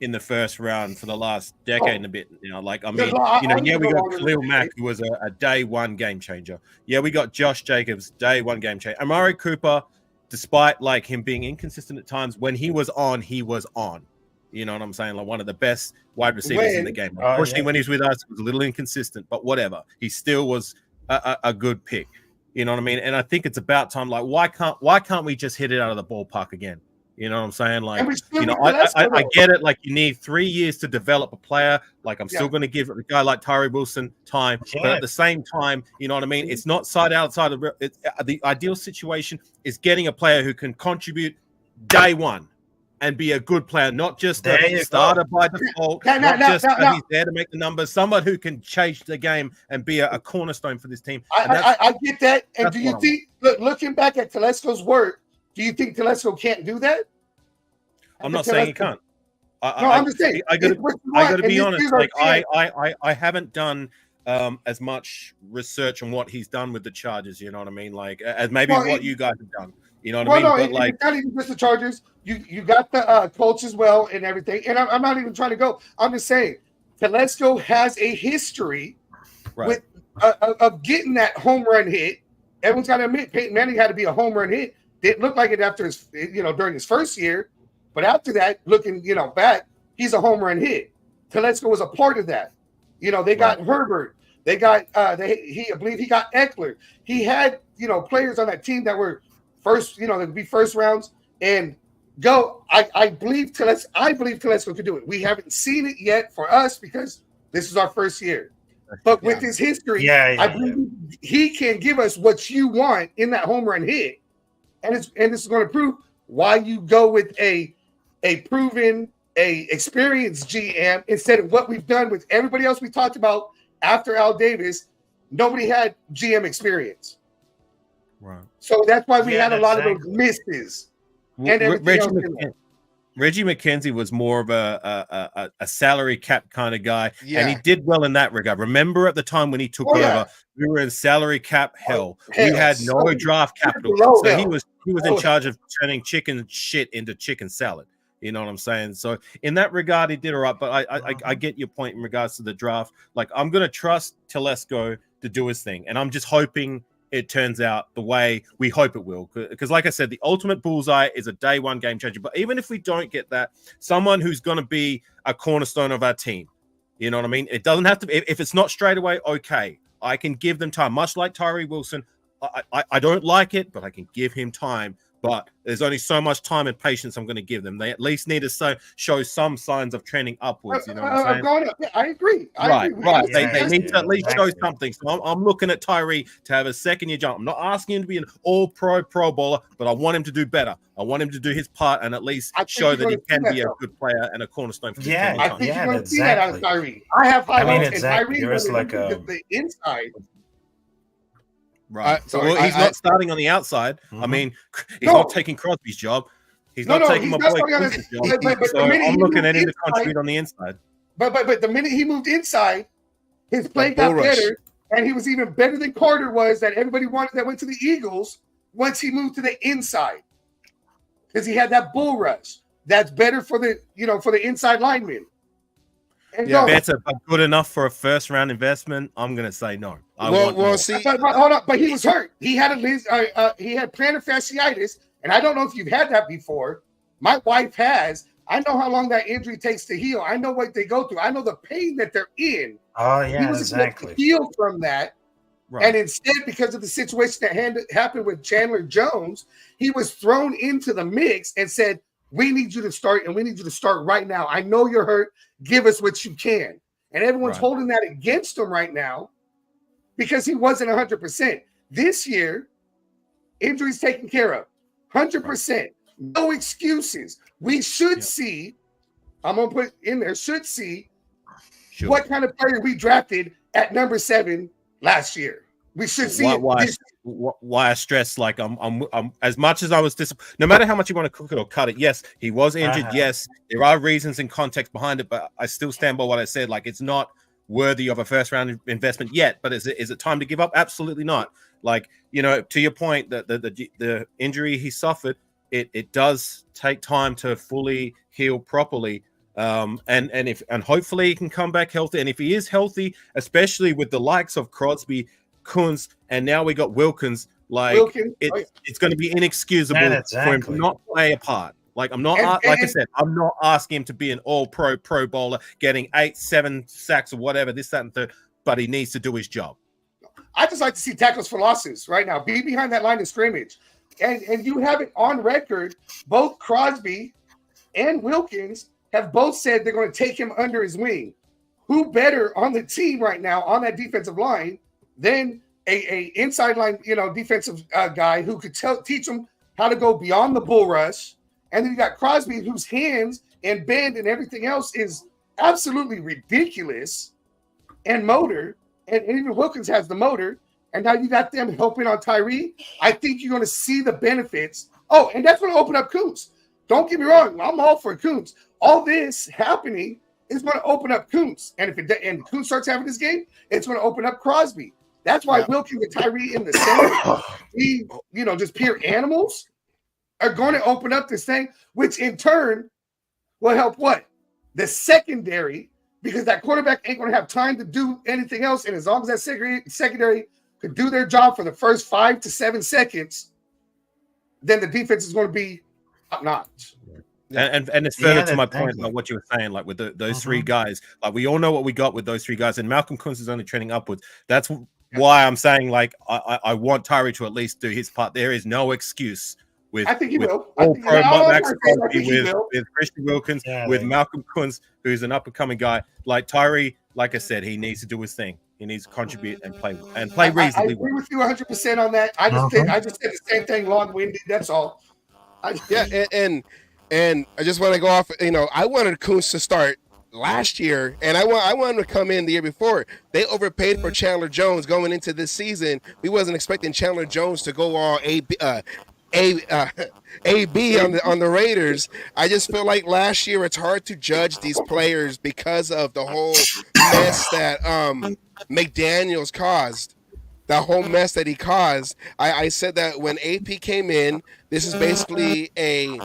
in the first round for the last decade and a bit. You know, like I mean,
I
we got Khalil Mack, who was a day one game changer. Yeah, we got Josh Jacobs, day one game changer. Amari Cooper, despite like him being inconsistent at times, when he was on, he was on. You know what I'm saying? Like one of the best wide receivers in the game. Unfortunately, when he was with us, it was a little inconsistent, but whatever. He still was a good pick. You know what I mean? And I think it's about time. Like, why can't we just hit it out of the ballpark again? You know what I'm saying? Like, you know, I get it. Like, you need 3 years to develop a player. Like, I'm still going to give a guy like Tyree Wilson time, but at the same time, you know what I mean? It's not outside of the ideal situation is getting a player who can contribute day one and be a good player, not just a starter by default, not just he's there to make the numbers, someone who can change the game and be a cornerstone for this team.
I get that. And do you think, looking back at Telesco's work, do you think Telesco can't do that?
I'm not saying he can't.
I'm just saying.
I got to be honest. Like I haven't done as much research on what he's done with the Chargers. You know what I mean? Like as maybe what you guys have done. You know what I mean?
No,
but like,
it's not even just the Chargers. You got the Colts as well and everything. And I'm not even trying to go. I'm just saying Telesco has a history with of getting that home run hit. Everyone's got to admit Peyton Manning had to be a home run hit. Didn't look like it after his, during his first year, but after that, looking, back, he's a home run hit. Telesco was a part of that. They got Herbert. They got I believe he got Eckler. He had players on that team that were first, that would be first rounds and go. I believe Telesco could do it. We haven't seen it yet for us because this is our first year. But with his history, I believe he can give us what you want in that home run hit. And this is going to prove why you go with a proven, experienced GM instead of what we've done with everybody else we talked about after Al Davis. Nobody had GM experience.
Right.
So that's why we had a lot of those misses. And
Reggie McKenzie was more of a salary cap kind of guy, and he did well in that regard. Remember at the time when he took over, we were in salary cap hell. We had no draft capital, so he was in charge of turning chicken shit into chicken salad. You know what I'm saying? So in that regard, he did all right. But I get your point in regards to the draft. Like I'm gonna trust Telesco to do his thing, and I'm just hoping it turns out the way we hope it will. Because like I said, the ultimate bullseye is a day one game changer. But even if we don't get that, someone who's going to be a cornerstone of our team, you know what I mean? It doesn't have to be, if it's not straight away, okay, I can give them time. Much like Tyree Wilson, I don't like it, but I can give him time. But there's only so much time and patience I'm going to give them. They at least need to show some signs of trending upwards. You know what I'm saying?
I agree.
Right. They need to at least show something. So I'm looking at Tyree to have a second-year jump. I'm not asking him to be an all-pro Pro Bowler, but I want him to do better. I want him to do his part and at least show that he can be a good player and a cornerstone for the team.
I think you're going to see that out of Tyree. I have high hopes, and Tyree was like the inside.
Right. He's not starting on the outside. Mm-hmm. I mean, he's not taking Crosby's job. He's not taking my boy Crosby's job. So I'm looking at him to contribute on the inside.
But the minute he moved inside, his play got better, and he was even better than Carter was that everybody wanted that went to the Eagles once he moved to the inside. Because he had that bull rush. That's better for the inside linemen.
Better, but good enough for a first round investment. I'm gonna say no.
See, but hold on. But he was hurt. He had he had plantar fasciitis, and I don't know if you've had that before. My wife has. I know how long that injury takes to heal. I know what they go through. I know the pain that they're in.
Oh yeah,
he was able to heal from that, and instead, because of the situation that happened with Chandler Jones, he was thrown into the mix and said, "We need you to start, and we need you to start right now. I know you're hurt. Give us what you can." And everyone's holding that against him right now because he wasn't 100%. This year, injuries taken care of. 100%. No excuses. We should see, I'm going to put in there, should see what kind of player we drafted at number 7 last year. We should see
why I stress, like I'm as much as I was disappointed, no matter how much you want to cook it or cut it. Yes, he was injured. Yes, there are reasons and context behind it, but I still stand by what I said. Like it's not worthy of a first round investment yet. But is it time to give up? Absolutely not. Like, to your point, that the injury he suffered, it does take time to fully heal properly. And hopefully he can come back healthy. And if he is healthy, especially with the likes of Crosby, Kuntz, and now we got Wilkins, it's going to be inexcusable for him to not play a part. Like I'm not, like I said, I'm not asking him to be an all-pro Pro Bowler, getting 8-7 sacks or whatever, this, that, and third. But he needs to do his job.
I just like to see tackles for losses right now. Be behind that line of scrimmage. And you have it on record. Both Crosby and Wilkins have both said they're going to take him under his wing. Who better on the team right now on that defensive line than a inside line, defensive guy who could teach them how to go beyond the bull rush. And then you got Crosby, whose hands and bend and everything else is absolutely ridiculous, and motor. And even Wilkins has the motor. And now you got them helping on Tyree. I think you're going to see the benefits. Oh, and that's going to open up Kuntz. Don't get me wrong. I'm all for Kuntz. All this happening is going to open up Kuntz. And if Kuntz starts having this game, it's going to open up Crosby. That's why Wilkins and Tyree in the same, just pure animals are going to open up this thing, which in turn will help what? The secondary, because that quarterback ain't going to have time to do anything else. And as long as that secondary could do their job for the first 5 to 7 seconds, then the defense is going to be top notch.
And it's further to my point about what you were saying, like with those three guys. Like we all know what we got with those three guys, and Malcolm Kuntz is only trending upwards. That's why I'm saying, like, I want Tyree to at least do his part. There is no excuse with,
I think he will.
All pro Max Crosby, with Christian Wilkins, with Malcolm Kuntz, who's an up and coming guy. Like Tyree, like I said, he needs to do his thing. He needs to contribute and play reasonably.
I agree with you 100% on that. I just said the same thing, long-winded. That's all.
And I just want to go off. I wanted Kuntz to start last year, and I wanted him to come in the year before. They overpaid for Chandler Jones going into this season. We wasn't expecting Chandler Jones to go all AB on the Raiders. I just feel like last year it's hard to judge these players because of the whole mess that McDaniels caused. The whole mess that he caused. I said that when AP came in, this is basically a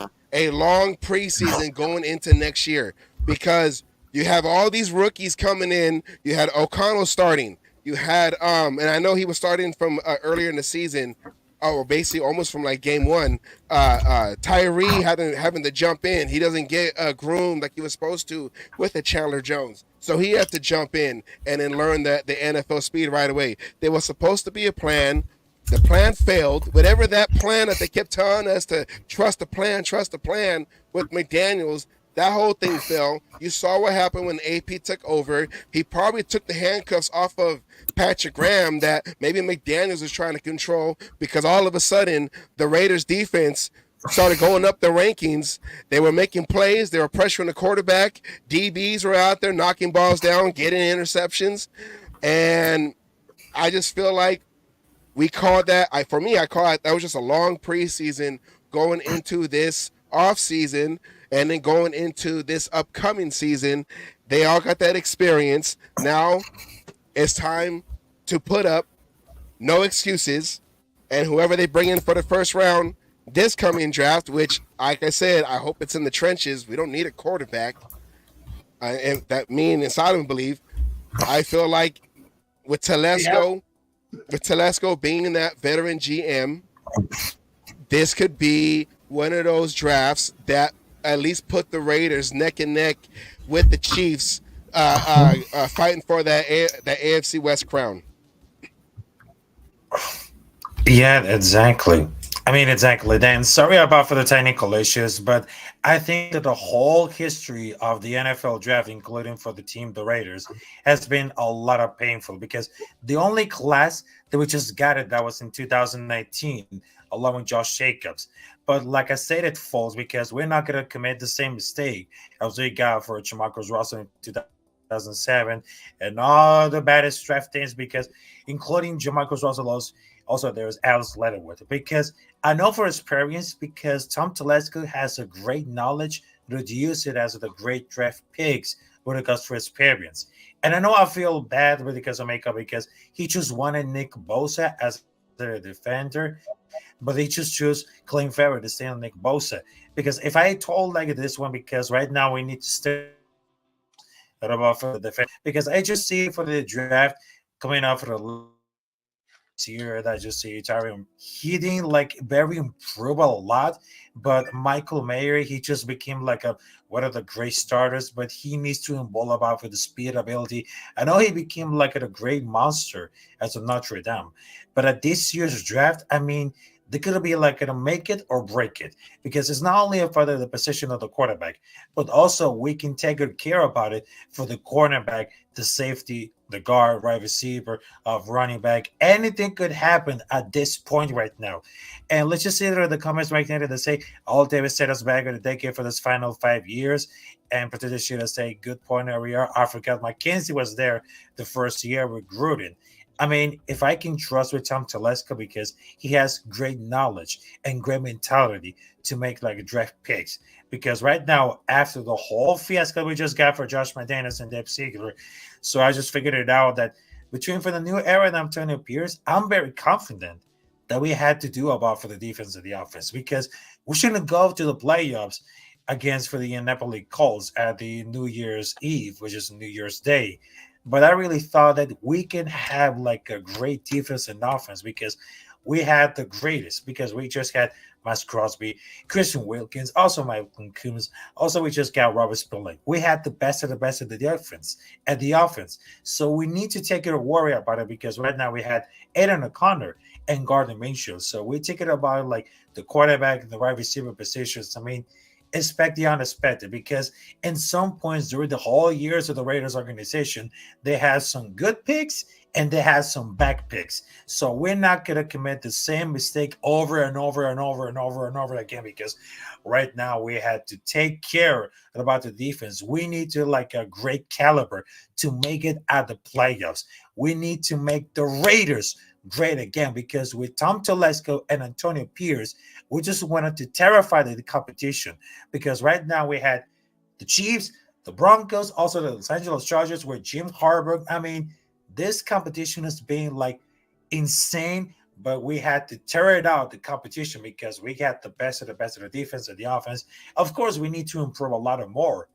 long preseason going into next year, because you have all these rookies coming in. You had O'Connell starting. You had and I know he was starting from earlier in the season. Basically almost from like game one. Tyree having to jump in. He doesn't get groomed like he was supposed to with a Chandler Jones. So he had to jump in and then learn the NFL speed right away. There was supposed to be a plan. The plan failed. Whatever that plan that they kept telling us to trust the plan with McDaniels, that whole thing fell. You saw what happened when AP took over. He probably took the handcuffs off of Patrick Graham that maybe McDaniels was trying to control, because all of a sudden the Raiders defense started going up the rankings. They were making plays. They were pressuring the quarterback. DBs were out there knocking balls down, getting interceptions. And I just feel like we called that. I call it that was just a long preseason going into this offseason, and then going into this upcoming season. They all got that experience. Now it's time to put up no excuses, and whoever they bring in for the first round this coming draft, which, like I said, I hope it's in the trenches. We don't need a quarterback. And that me and Sodom believe. I feel like with Telesco being that veteran GM, this could be one of those drafts that at least put the Raiders neck and neck with the Chiefs, fighting for that AFC West crown.
Yeah, exactly. Exactly, Dan. Sorry about for the technical issues, but I think that the whole history of the NFL draft, including for the team, the Raiders, has been a lot of painful, because the only class that we just got it, that was in 2019, along with Josh Jacobs. But like I said, it falls because we're not going to commit the same mistake as we got for Jamarcus Russell in 2007 and all the baddest draft things, because including Jamarcus Russell, also there's Alice Leatherwood, because I know for experience, because Tom Telesco has a great knowledge to use it as the great draft picks when it comes to experience. And I know I feel bad because of makeup, because he just wanted Nick Bosa as the defender, but they just choose Clelin Ferrell to stay on Nick Bosa. Because if I told like this one, because right now we need to stay What about for the defense? Because I just see for the draft coming out for the year that just see Tyrion, he didn't like very improve a lot, but Michael Mayer, he just became like a one of the great starters, but he needs to evolve about for the speed ability. I know he became like a great monster as a Notre Dame, but at this year's draft, I mean, they could be like gonna make it or break it because it's not only for the position of the quarterback, but also we can take good care about it for the cornerback, the safety, the guard, right receiver, of running back. Anything could happen at this point right now. And let's just see there in the comments right now that they say all David set us back in the decade for this final 5 years. And Patricia should say good point area. I forgot McKenzie was there the first year with Gruden. I mean, if I can trust with Tom Telesco because he has great knowledge and great mentality to make like draft picks. Because right now, after the whole fiasco we just got for Josh McDaniels and Dave Ziegler, so I just figured it out that between for the new era and Antonio Pierce, I'm very confident that we had to do about for the defense and the offense because we shouldn't go to the playoffs against for the Indianapolis Colts at the New Year's Eve, which is New Year's Day. But I really thought that we can have like a great defense and offense because we had the greatest because we just had Max Crosby, Christian Wilkins, also Michael Coombs. Also, we just got Robert Spillane. We had the best of the defense and the offense. So we need to take it or worry about it because right now we had Aiden O'Connor and Gardner Minshew. So we take it about like the quarterback and the wide receiver positions. I mean, expect the unexpected because in some points during the whole years of the Raiders organization, they had some good picks and they had some back picks. So we're not going to commit the same mistake over and over and over and over and over again because right now we had to take care about the defense. We need to like a great caliber to make it at the playoffs. We need to make the Raiders great again because with Tom Telesco and Antonio Pierce, we just wanted to terrify the competition because right now we had the Chiefs, the Broncos, also the Los Angeles Chargers with Jim Harbaugh. I mean, this competition is being like insane, but we had to tear it out the competition because we got the best of the defense and the offense. Of course, we need to improve a lot of more.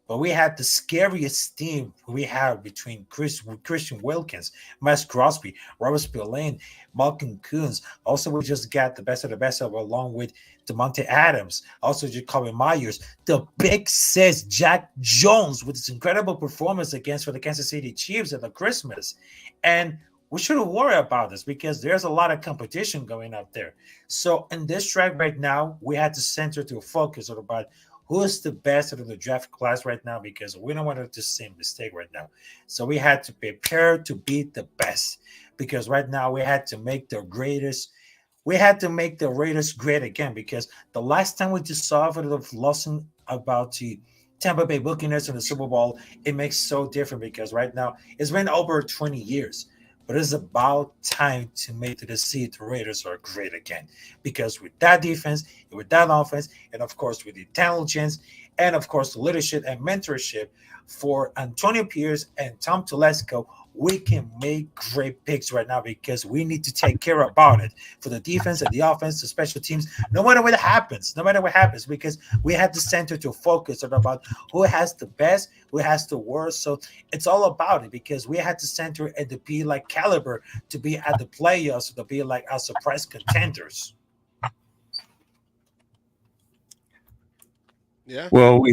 But we had the scariest team we have between Christian Wilkins, Max Crosby, Robert Spillane, Malcolm Coons. Also, we just got the best of along with DeMonte Adams. Also, Jacoby Myers. The big sis, Jack Jones, with his incredible performance against for the Kansas City Chiefs at the Christmas. And we shouldn't worry about this because there's a lot of competition going up there. So in this track right now, we had to center to focus on about who is the best of the draft class right now because we don't want to do the same mistake right now. So we had to prepare to be the best because right now we had to make the greatest. We had to make the Raiders great again because the last time we just saw for the losing about the Tampa Bay Buccaneers in the Super Bowl, it makes so different because right now it's been over 20 years. But it's about time to make the see the Raiders are great again. Because with that defense, with that offense, and of course with the intelligence, and of course the leadership and mentorship for Antonio Pierce and Tom Telesco, we can make great picks right now because we need to take care about it for the defense and the offense, the special teams, no matter what happens, because we have the center to focus on about who has the best, who has the worst. So it's all about it because we had to center and to be like caliber to be at the playoffs, to be like our surprise contenders.
Yeah. Well,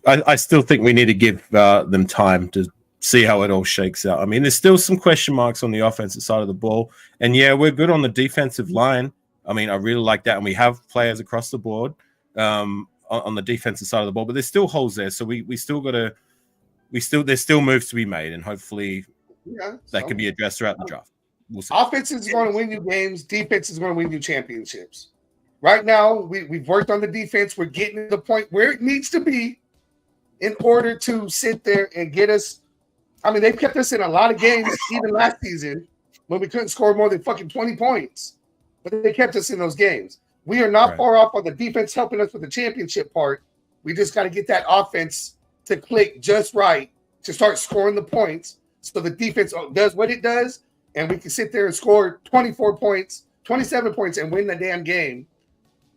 I still think we need to give them time to see how it all shakes out. I mean, there's still some question marks on the offensive side of the ball. And yeah, we're good on the defensive line. I mean, I really like that. And we have players across the board on the defensive side of the ball, but there's still holes there. So we still got to, there's still moves to be made. And hopefully that can be addressed throughout the draft.
We'll see. Offense is going to win you games. Defense is going to win you championships. Right now, we've worked on the defense. We're getting to the point where it needs to be in order to sit there and get us. I mean, they've kept us in a lot of games, even last season, when we couldn't score more than fucking 20 points. But they kept us in those games. We are not far off on the defense helping us with the championship part. We just got to get that offense to click just right to start scoring the points so the defense does what it does, and we can sit there and score 24 points, 27 points, and win the damn game.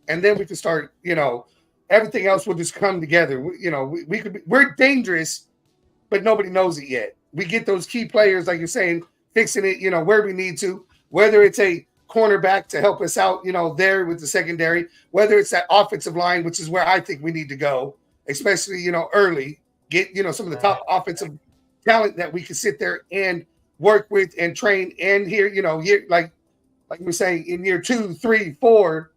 And then we can start, everything else will just come together. We're dangerous but nobody knows it yet. We get those key players, like you're saying, fixing it, where we need to, whether it's a cornerback to help us out, there with the secondary, whether it's that offensive line, which is where I think we need to go, especially, early, get, some of the top offensive talent that we can sit there and work with and train. And here, like you were saying, in year 2, 3, 4,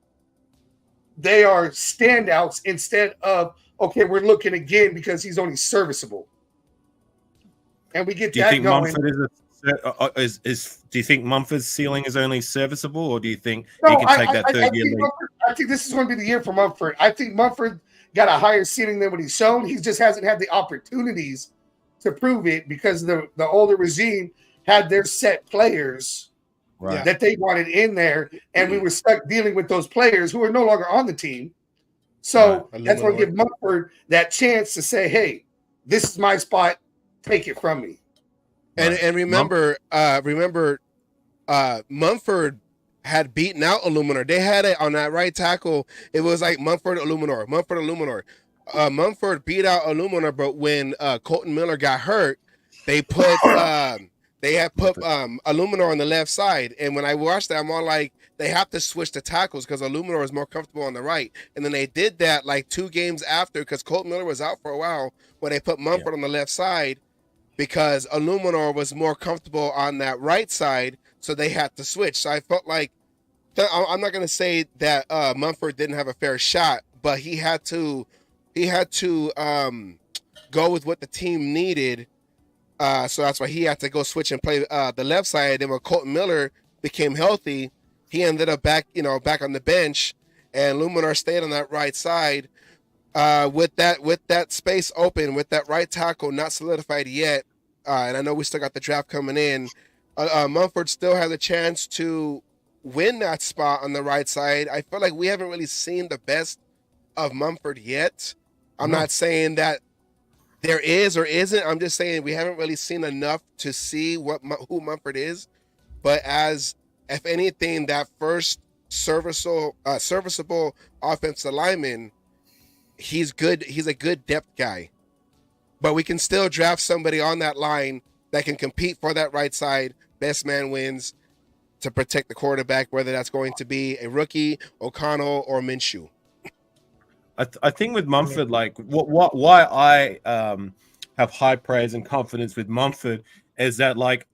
they are standouts instead of, okay, we're looking again because he's only serviceable. And we get
do you
that
think
going.
Mumford do you think Mumford's ceiling is only serviceable, or do you think
No,
he can take that third year lead?
I think this is going to be the year for Mumford. I think Mumford got a higher ceiling than what he's shown. He just hasn't had the opportunities to prove it because the older regime had their set players that they wanted in there, and we were stuck dealing with those players who are no longer on the team. So that's going to give Mumford that chance to say, hey, this is my spot. Take it from me.
And remember, Mumford had beaten out Illuminor. They had it on that right tackle. It was like Mumford Illuminor. Mumford beat out Illuminor, but when Colton Miller got hurt, they put Illuminor on the left side. And when I watched that, I'm all like, they have to switch the tackles because Illuminor is more comfortable on the right. And then they did that like 2 games after because Colton Miller was out for a while when they put Mumford on the left side, because Illuminor was more comfortable on that right side, so they had to switch. So I felt like, I'm not going to say that Mumford didn't have a fair shot, but he had to go with what the team needed. So that's why he had to go switch and play the left side. And when Colton Miller became healthy, he ended up back on the bench, and Illuminor stayed on that right side. With that space open, with that right tackle not solidified yet, and I know we still got the draft coming in, Mumford still has a chance to win that spot on the right side. I feel like we haven't really seen the best of Mumford yet. I'm not saying that there is or isn't. I'm just saying we haven't really seen enough to see who Mumford is. But if anything, that first serviceable offensive lineman, he's good. He's a good depth guy, but we can still draft somebody on that line that can compete for that right side. Best man wins to protect the quarterback, whether that's going to be a rookie, O'Connell, or Minshew.
I think with Mumford, like why I have high praise and confidence with Mumford is that, like,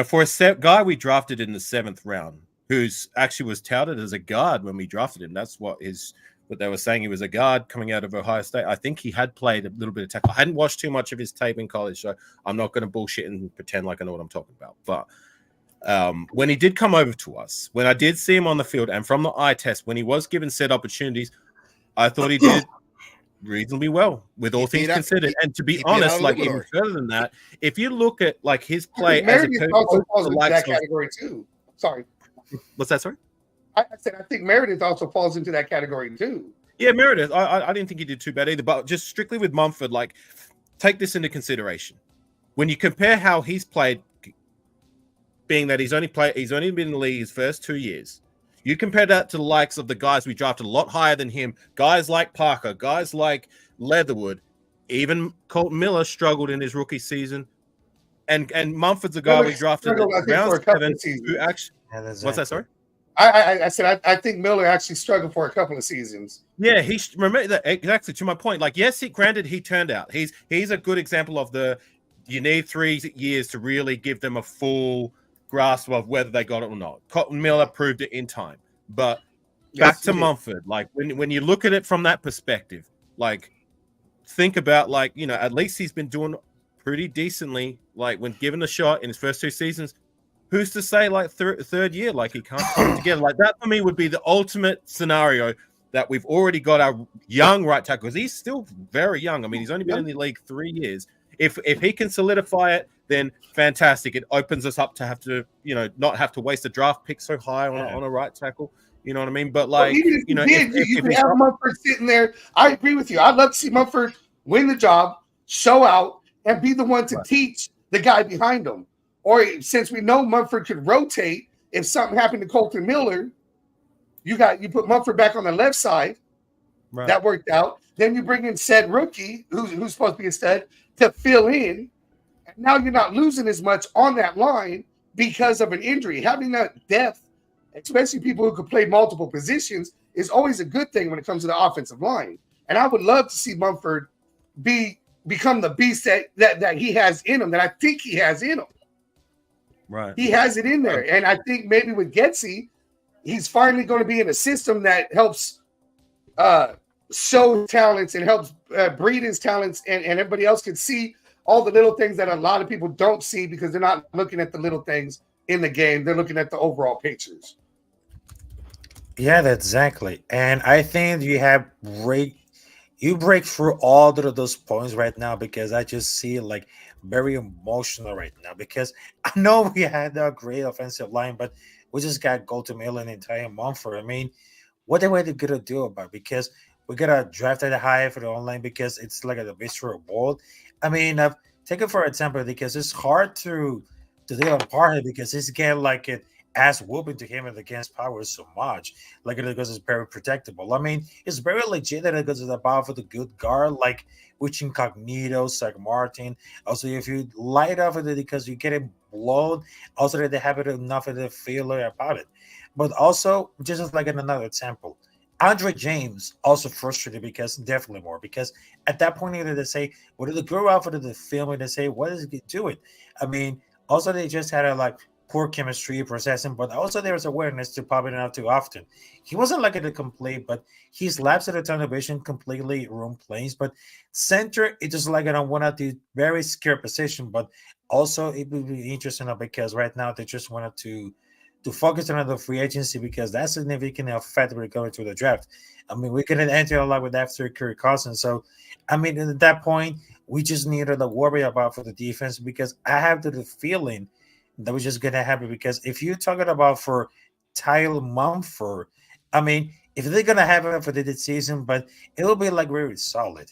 for a guy we drafted in the 7th round, who's actually was touted as a guard when we drafted him. That's what they were saying. He was a guard coming out of Ohio State. I think he had played a little bit of tackle. I hadn't watched too much of his tape in college, so I'm not going to bullshit and pretend like I know what I'm talking about. But when he did come over to us, when I did see him on the field, and from the eye test, when he was given set opportunities, I thought he did reasonably well, with all things considered. And to be honest, like, even further than that, if you look at like his play as a
also falls into that category too. Sorry.
What's that, sorry?
I said I think Meredith also falls into that category too.
Yeah, Meredith. I didn't think he did too bad either. But just strictly with Mumford, like, take this into consideration. When you compare how he's played, being that he's only been in the league his first 2 years, you compare that to the likes of the guys we drafted a lot higher than him, guys like Parker, guys like Leatherwood, even Colton Miller struggled in his rookie season. And Mumford's a guy we drafted in round 7 who actually. What's that, sorry?
I said I think Miller actually struggled for a couple of seasons.
Yeah, remember that exactly to my point. Like, yes, granted he turned out. He's a good example of you need 3 years to really give them a full grasp of whether they got it or not. Colton Miller proved it in time. But back to Mumford, like, when you look at it from that perspective, like, think about, like, at least he's been doing pretty decently, like, when given a shot in his first 2 seasons. Who's to say, like, third year, like, he can't put it together? Like, that for me would be the ultimate scenario, that we've already got our young right tackle, because he's still very young. I mean, he's only been in the league 3 years. If he can solidify it, then fantastic. It opens us up to have to, not have to waste a draft pick so high on a right tackle. You know what I mean? But, like,
even if you have Mumford sitting there, I agree with you. I'd love to see Mumford win the job, show out, and be the one to teach the guy behind him. Or since we know Mumford could rotate, if something happened to Colton Miller, you put Mumford back on the left side. Right. That worked out. Then you bring in said rookie, who's supposed to be a stud, to fill in. And now you're not losing as much on that line because of an injury. Having that depth, especially people who could play multiple positions, is always a good thing when it comes to the offensive line. And I would love to see Mumford become the beast that he has in him, that I think he has in him.
Right.
He has it in there. And I think maybe with Getsy, he's finally going to be in a system that helps show talents and helps breed his talents, and everybody else can see all the little things that a lot of people don't see because they're not looking at the little things in the game. They're looking at the overall pictures.
Yeah, that's exactly. And I think you break through all of those points right now because I just see like very emotional right now because I know we had a great offensive line, but we just got goal to mill an entire month for. I mean, what are we gonna do about it? Because we gotta draft it high for the online because it's like a visceral ball. I mean, I've taken for example because it's hard to deal with Parham because he's getting like it ass whooping to him and against power so much. Like it because it's very protectable. I mean, it's very legit that it goes to the power for the good guard, like which incognito, like Martin. Also, if you light off of it because you get it blown, also that they have it enough of the feeler about it. But also, just as like in another example, Andre James also frustrated because definitely more because at that point either they say, what did the grow out of the film and they say, what is he doing? I mean, also they just had a like poor chemistry processing, but also there was awareness to popping it out too often. He wasn't like a complete, but he's lapsed at a ton of vision completely room planes. But center, it just like I don't want to very scared position, but also it would be interesting because right now they just wanted to focus on the free agency because that's significant effect we're going to the draft. I mean, we couldn't enter a lot with after Curry Cousins. So, I mean, at that point, we just needed to worry about for the defense because I have the feeling that was just going to happen. Because if you're talking about for Tyler Mumford, I mean, if they're going to have it for the season, but it'll be like very solid.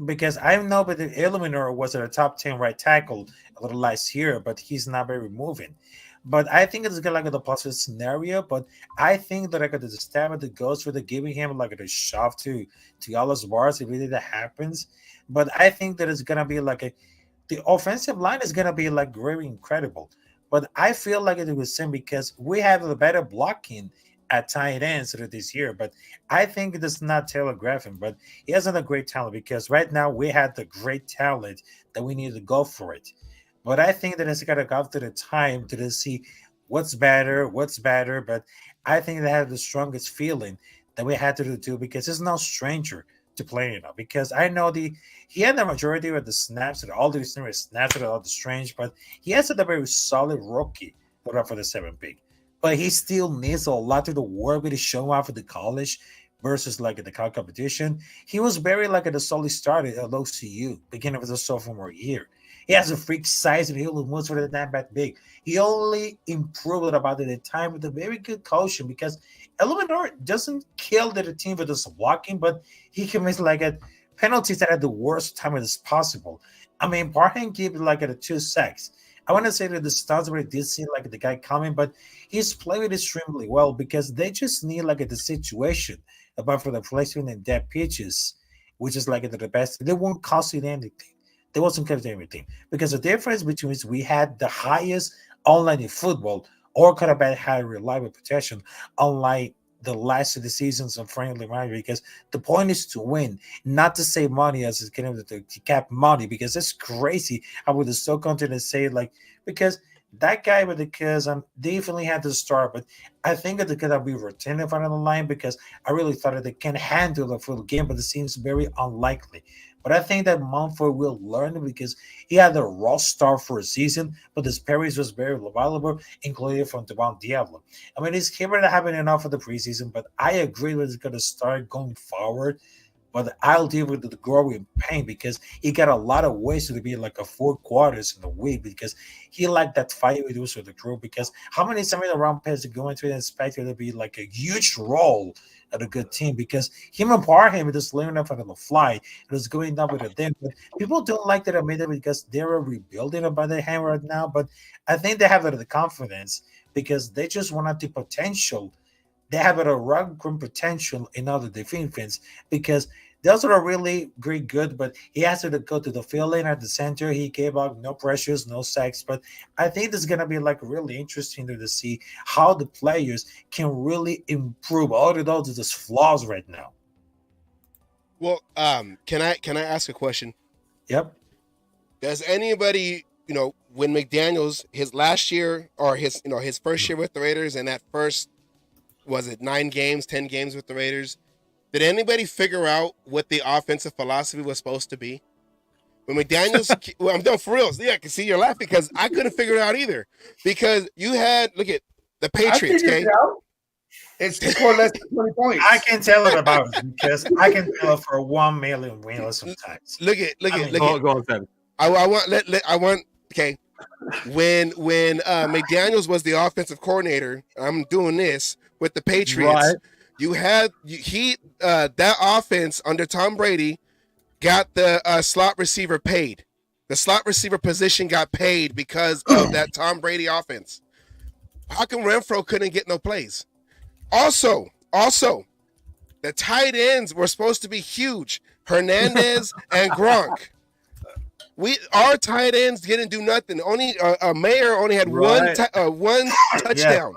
Because I know, but the Eleanor was a top 10 right tackle a little last year, but he's not very moving. But I think it's gonna like the positive scenario. But I think that like the stab that goes for the giving him like a shove to Alice bars if really that happens. But I think that it's gonna be like the offensive line is gonna be like very incredible. But I feel like it was same because we have a better blocking at tight ends this year. But I think it is not telegraphing, but he hasn't a great talent because right now we had the great talent that we need to go for it. But I think that it's got to go through the time to see what's better. But I think they have the strongest feeling that we had to do too because it's no stranger to playing it. Because I know he had the majority of the snaps and all the snaps and all the strange, but he has a very solid rookie for the 7 pick. But he still needs a lot to the work with the show off of the college versus like in the college competition. He was very like at a solid start at OCU, beginning of the sophomore year. He has a freak size and he only moves for the not that big. He only improved about the time with a very good coaching because Eleanor doesn't kill the team for just walking, but he commits like a penalties at the worst time as possible. I mean, Parham gave like at a 2 sacks. I want to say that the starts where it did seem like the guy coming, but he's played extremely well because they just need like the situation about for the placement and dead pitches, which is like the best. They won't cost you anything. They wasn't costing anything because the difference between is we had the highest online in football or could have been high reliable protection, unlike the last of the seasons of friendly rivalry. Because the point is to win, not to save money as it's getting to cap money. Because it's crazy how would the so content to say like because that guy with the kids definitely had to start, but I think that the kid that we retain in front of the line because I really thought that they can handle the full game, but it seems very unlikely. But I think that Mumford will learn because he had a raw start for a season, but his parries was very valuable, including from Devon Diablo. I mean, he's capable of having enough for the preseason, but I agree with it's going to start going forward. But I'll deal with the growing pain because he got a lot of ways to be like a 4 quarters in a week because he liked that fight we do with the crew. Because how many times around pairs are going to expect it to be like a huge role at a good team because him and Parham just learning up on the fly. It was going down with a thing. But people don't like that I made it because they're rebuilding it by the hand right now. But I think they have the confidence because they just wanted the potential they have a rug room potential in other defense because Those are really very good, but he has to go to the field lane at the center. He gave up no pressures, no sacks. But I think this is gonna be like really interesting to see how the players can really improve. All of those are just flaws right now.
Well, can I ask a question?
Yep.
Does anybody, when McDaniels his last year or his first year with the Raiders and that first, was it 9 games, 10 games with the Raiders? Did anybody figure out what the offensive philosophy was supposed to be? When McDaniels, well, I'm done for real. Yeah, I can see you're laughing because I couldn't figure it out either. Because you had, look at the Patriots, okay?
It's to score less than 20 points.
I can tell it about it because I can tell it for 1 million winners sometimes.
Look at.
Go on, Sam.
I want. Okay, when McDaniels was the offensive coordinator, I'm doing this with the Patriots.
Right.
That offense under Tom Brady got the slot receiver paid. The slot receiver position got paid because of that Tom Brady offense. How come Renfro couldn't get no plays? Also, the tight ends were supposed to be huge. Hernandez and Gronk. Our tight ends didn't do nothing. Only Mayer only had one touchdown.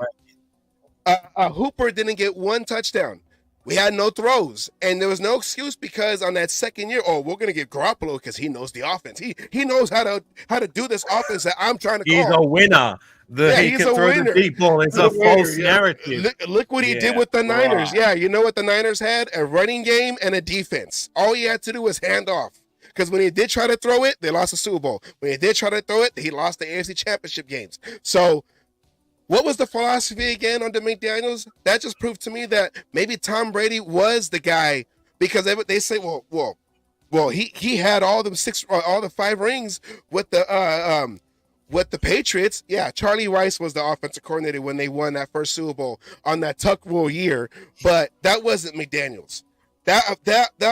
Yeah, right.
Hooper didn't get 1 touchdown. We had no throws, and there was no excuse because on that second year, we're gonna get Garoppolo because he knows the offense. He knows how to do this offense that I'm trying to call.
He's a winner. He
he's
can
a
throw
winner.
the deep ball. It's a false narrative.
Look what he did with the Niners.
Right.
Yeah, you know what the Niners had? A running game and a defense. All he had to do was hand off. Because when he did try to throw it, they lost the Super Bowl. When he did try to throw it, he lost the AFC Championship games. So what was the philosophy again under McDaniels? That just proved to me that maybe Tom Brady was the guy because they say, well, he had all the 5 rings with the Patriots. Yeah, Charlie Rice was the offensive coordinator when they won that first Super Bowl on that Tuck Rule year, but that wasn't McDaniels. That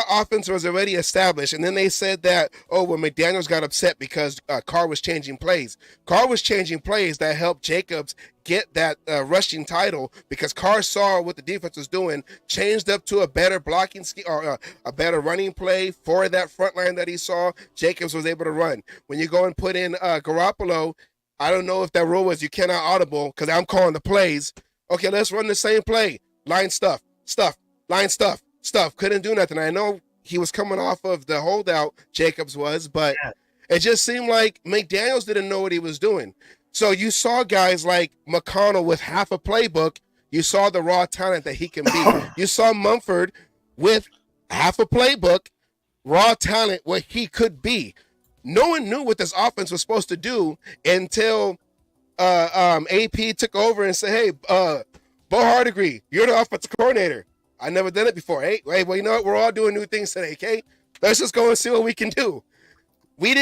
offense was already established, and then they said that when McDaniels got upset because Carr was changing plays. Carr was changing plays that helped Jacobs get that rushing title because Carr saw what the defense was doing, changed up to a better blocking scheme or a better running play for that front line that he saw. Jacobs was able to run. When you go and put in Garoppolo, I don't know if that rule was you cannot audible because I'm calling the plays. Okay, let's run the same play. Line stuff, line stuff. Couldn't do nothing. I know he was coming off of the holdout, Jacobs was, but it just seemed like McDaniels didn't know what he was doing. So you saw guys like McConnell with half a playbook. You saw the raw talent that he can be. You saw Mumford with half a playbook, raw talent, what he could be. No one knew what this offense was supposed to do until AP took over and said, hey, Bo Hardigree, you're the offensive coordinator. I never done it before. Hey, well, you know what? We're all doing new things today, okay? Let's just go and see what we can do. We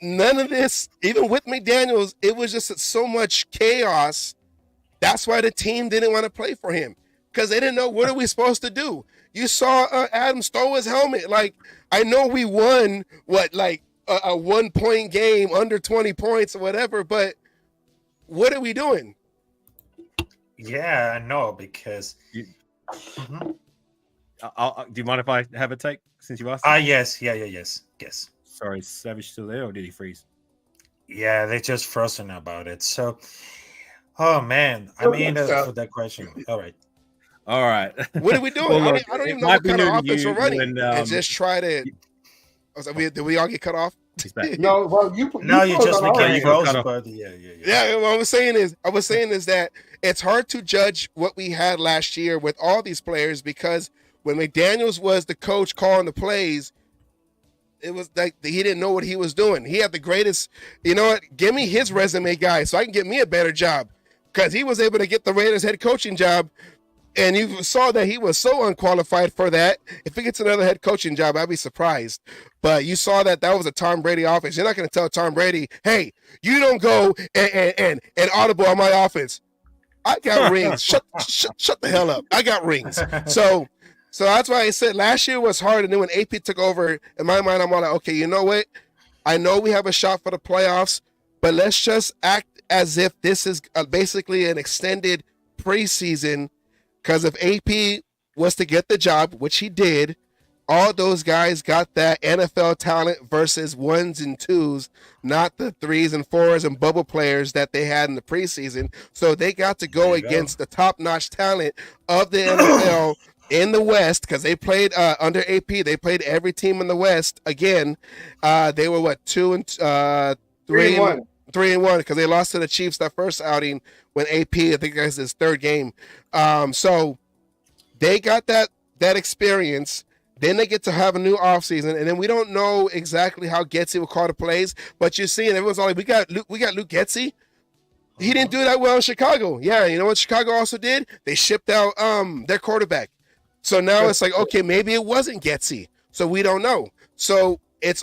none of this, even with McDaniels, it was just so much chaos. That's why the team didn't want to play for him because they didn't know what are we supposed to do. You saw Adam throw his helmet. Like, I know we won, a 1-point game, under 20 points or whatever, but what are we doing?
Yeah, I know because...
Do you mind if I have a take since you asked?
Yes. Yes.
Sorry, Savage still there or did he freeze?
Yeah, they just frozen about it. So, oh man, I mean, for that question. All right.
What are we doing?
Well,
I don't even know what kind of offense we're running. And just try to. Did we all get cut off?
No, well, you
just became frozen.
Yeah. What I was saying is that it's hard to judge what we had last year with all these players because when McDaniels was the coach calling the plays, it was like he didn't know what he was doing. He had the greatest. You know what? Give me his resume, guy, so I can get me a better job because he was able to get the Raiders head coaching job. And you saw that he was so unqualified for that. If he gets another head coaching job, I'd be surprised. But you saw that was a Tom Brady offense. You're not going to tell Tom Brady, hey, you don't go and audible on my offense. I got rings. Shut the hell up. I got rings. So that's why I said last year was hard. And then when AP took over, in my mind, I'm all like, okay, you know what? I know we have a shot for the playoffs, but let's just act as if this is basically an extended preseason. Because if AP was to get the job, which he did, all those guys got that NFL talent versus ones and twos, not the threes and fours and bubble players that they had in the preseason. So they got to go against the top-notch talent of the NFL in the West, because they played under AP. They played every team in the West again. They were what, 3-1, because they lost to the Chiefs that first outing when AP, I think that's his third game. So they got that experience. Then they get to have a new offseason, and then we don't know exactly how Getsy will call the plays, but you're seeing everyone's all like, we got Luke Getsy. He didn't do that well in Chicago. Yeah, you know what Chicago also did? They shipped out their quarterback. So now it's like, okay, maybe it wasn't Getsy. So we don't know. So it's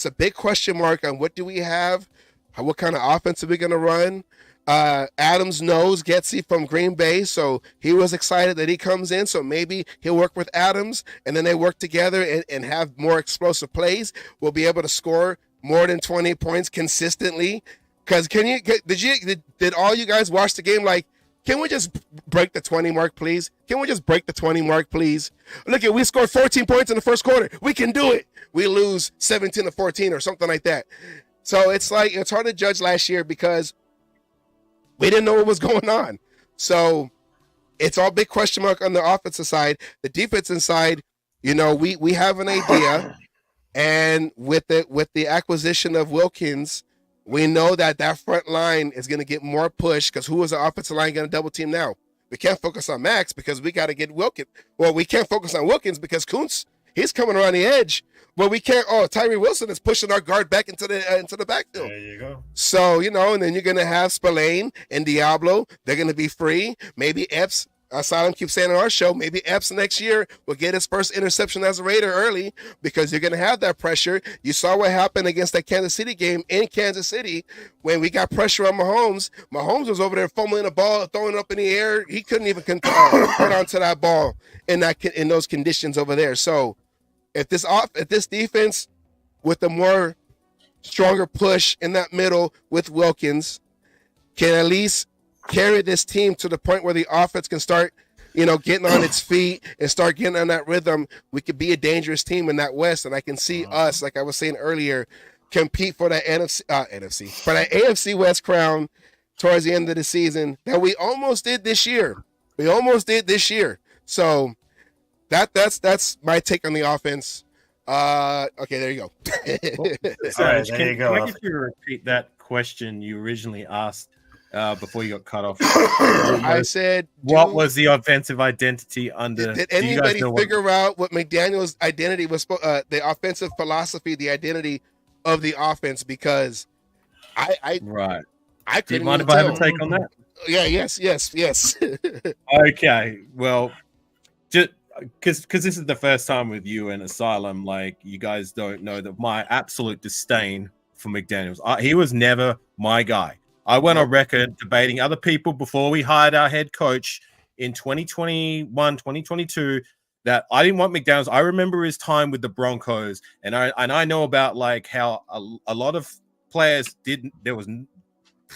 a big question mark on what do we have, what kind of offense are we going to run. Adams knows Getsy from Green Bay, so he was excited that he comes in. So maybe he'll work with Adams, and then they work together and have more explosive plays. We'll be able to score more than 20 points consistently. Because did all you guys watch the game? Like, can we just break the 20 mark, please? Can we just break the 20 mark, please? Look, we scored 14 points in the first quarter. We can do it. We lose 17-14 or something like that. So it's like, it's hard to judge last year because we didn't know what was going on. So it's all big question mark on the offensive side. The defensive side, you know, we have an idea, and with the acquisition of Wilkins, we know that front line is going to get more push, because who is the offensive line going to double team now? We can't focus on Max because we got to get Wilkins. Well, we can't focus on Wilkins because Kuntz, he's coming around the edge. But we can't. Oh, Tyree Wilson is pushing our guard back into the backfield.
There you go.
So, you know, and then you're going to have Spillane and Diablo. They're going to be free. Maybe Epps, Asylum keeps saying on our show, maybe Epps next year will get his first interception as a Raider early, because you're going to have that pressure. You saw what happened against that Kansas City game in Kansas City when we got pressure on Mahomes. Mahomes was over there fumbling the ball, throwing it up in the air. He couldn't even hold on to that ball in those conditions over there. So if this defense with a more stronger push in that middle with Wilkins can at least carry this team to the point where the offense can start, you know, getting on its feet and start getting on that rhythm, we could be a dangerous team in that West. And I can see us, like I was saying earlier, compete for that for that AFC West crown towards the end of the season that we almost did this year. So that's my take on the offense. Okay, there you go.
All right, there you go.
Can I get you to repeat that question you originally asked before you got cut off?
I said,
what was the offensive identity under?
Did anybody figure out what McDaniel's identity was? The offensive philosophy, the identity of the offense, because I couldn't.
Do you mind if I have a take on that?
Yeah. Yes.
Okay. Well, just because this is the first time with you and Asylum, like, you guys don't know that my absolute disdain for McDaniels. He was never my guy. I went on record debating other people before we hired our head coach in 2021, 2022, that I didn't want McDaniels. I remember his time with the Broncos, and I know about like how a lot of players didn't. There was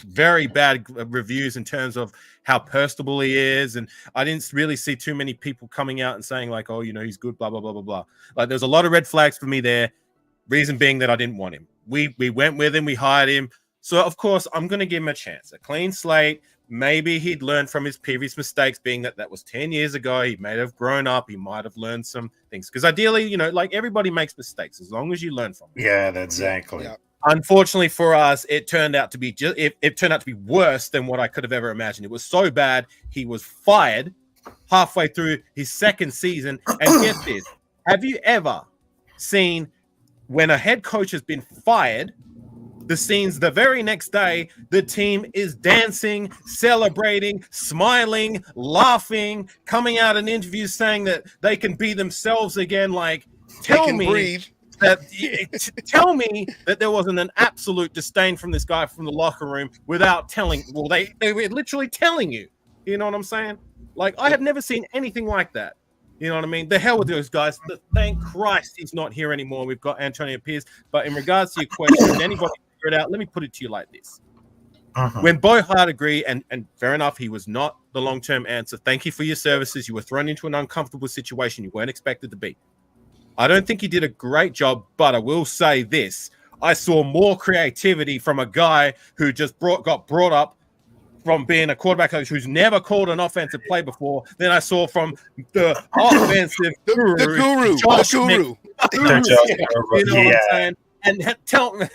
very bad reviews in terms of how personable he is, and I didn't really see too many people coming out and saying like, oh, you know, he's good, blah blah blah blah blah. Like, there's a lot of red flags for me there. Reason being that I didn't want him. We went with him, we hired him. So, of course, I'm going to give him a chance, a clean slate. Maybe he'd learned from his previous mistakes, being that was 10 years ago. He may have grown up. He might have learned some things. Because ideally, you know, like, everybody makes mistakes as long as you learn from them.
Yeah, exactly.
Yeah.
Unfortunately for us, it turned out to be it turned out to be worse than what I could have ever imagined. It was so bad, he was fired halfway through his second season. And get this, have you ever seen when a head coach has been fired, the scenes the very next day, the team is dancing, celebrating, smiling, laughing, coming out in interviews saying that they can be themselves again? Like, tell me that there wasn't an absolute disdain from this guy from the locker room without telling. Well, they were literally telling you. You know what I'm saying? Like, I have never seen anything like that. You know what I mean? The hell with those guys. Thank Christ he's not here anymore. We've got Antonio Pierce. But in regards to your question, anybody figure it out? Let me put it to you like this. When Bo Hart agreed, and fair enough, he was not the long-term answer. Thank you for your services. You were thrown into an uncomfortable situation you weren't expected to be. I don't think he did a great job, but I will say this. I saw more creativity from a guy who just got brought up from being a quarterback coach who's never called an offensive play before than I saw from the offensive guru.
The guru.
You know what I'm saying? And tell me,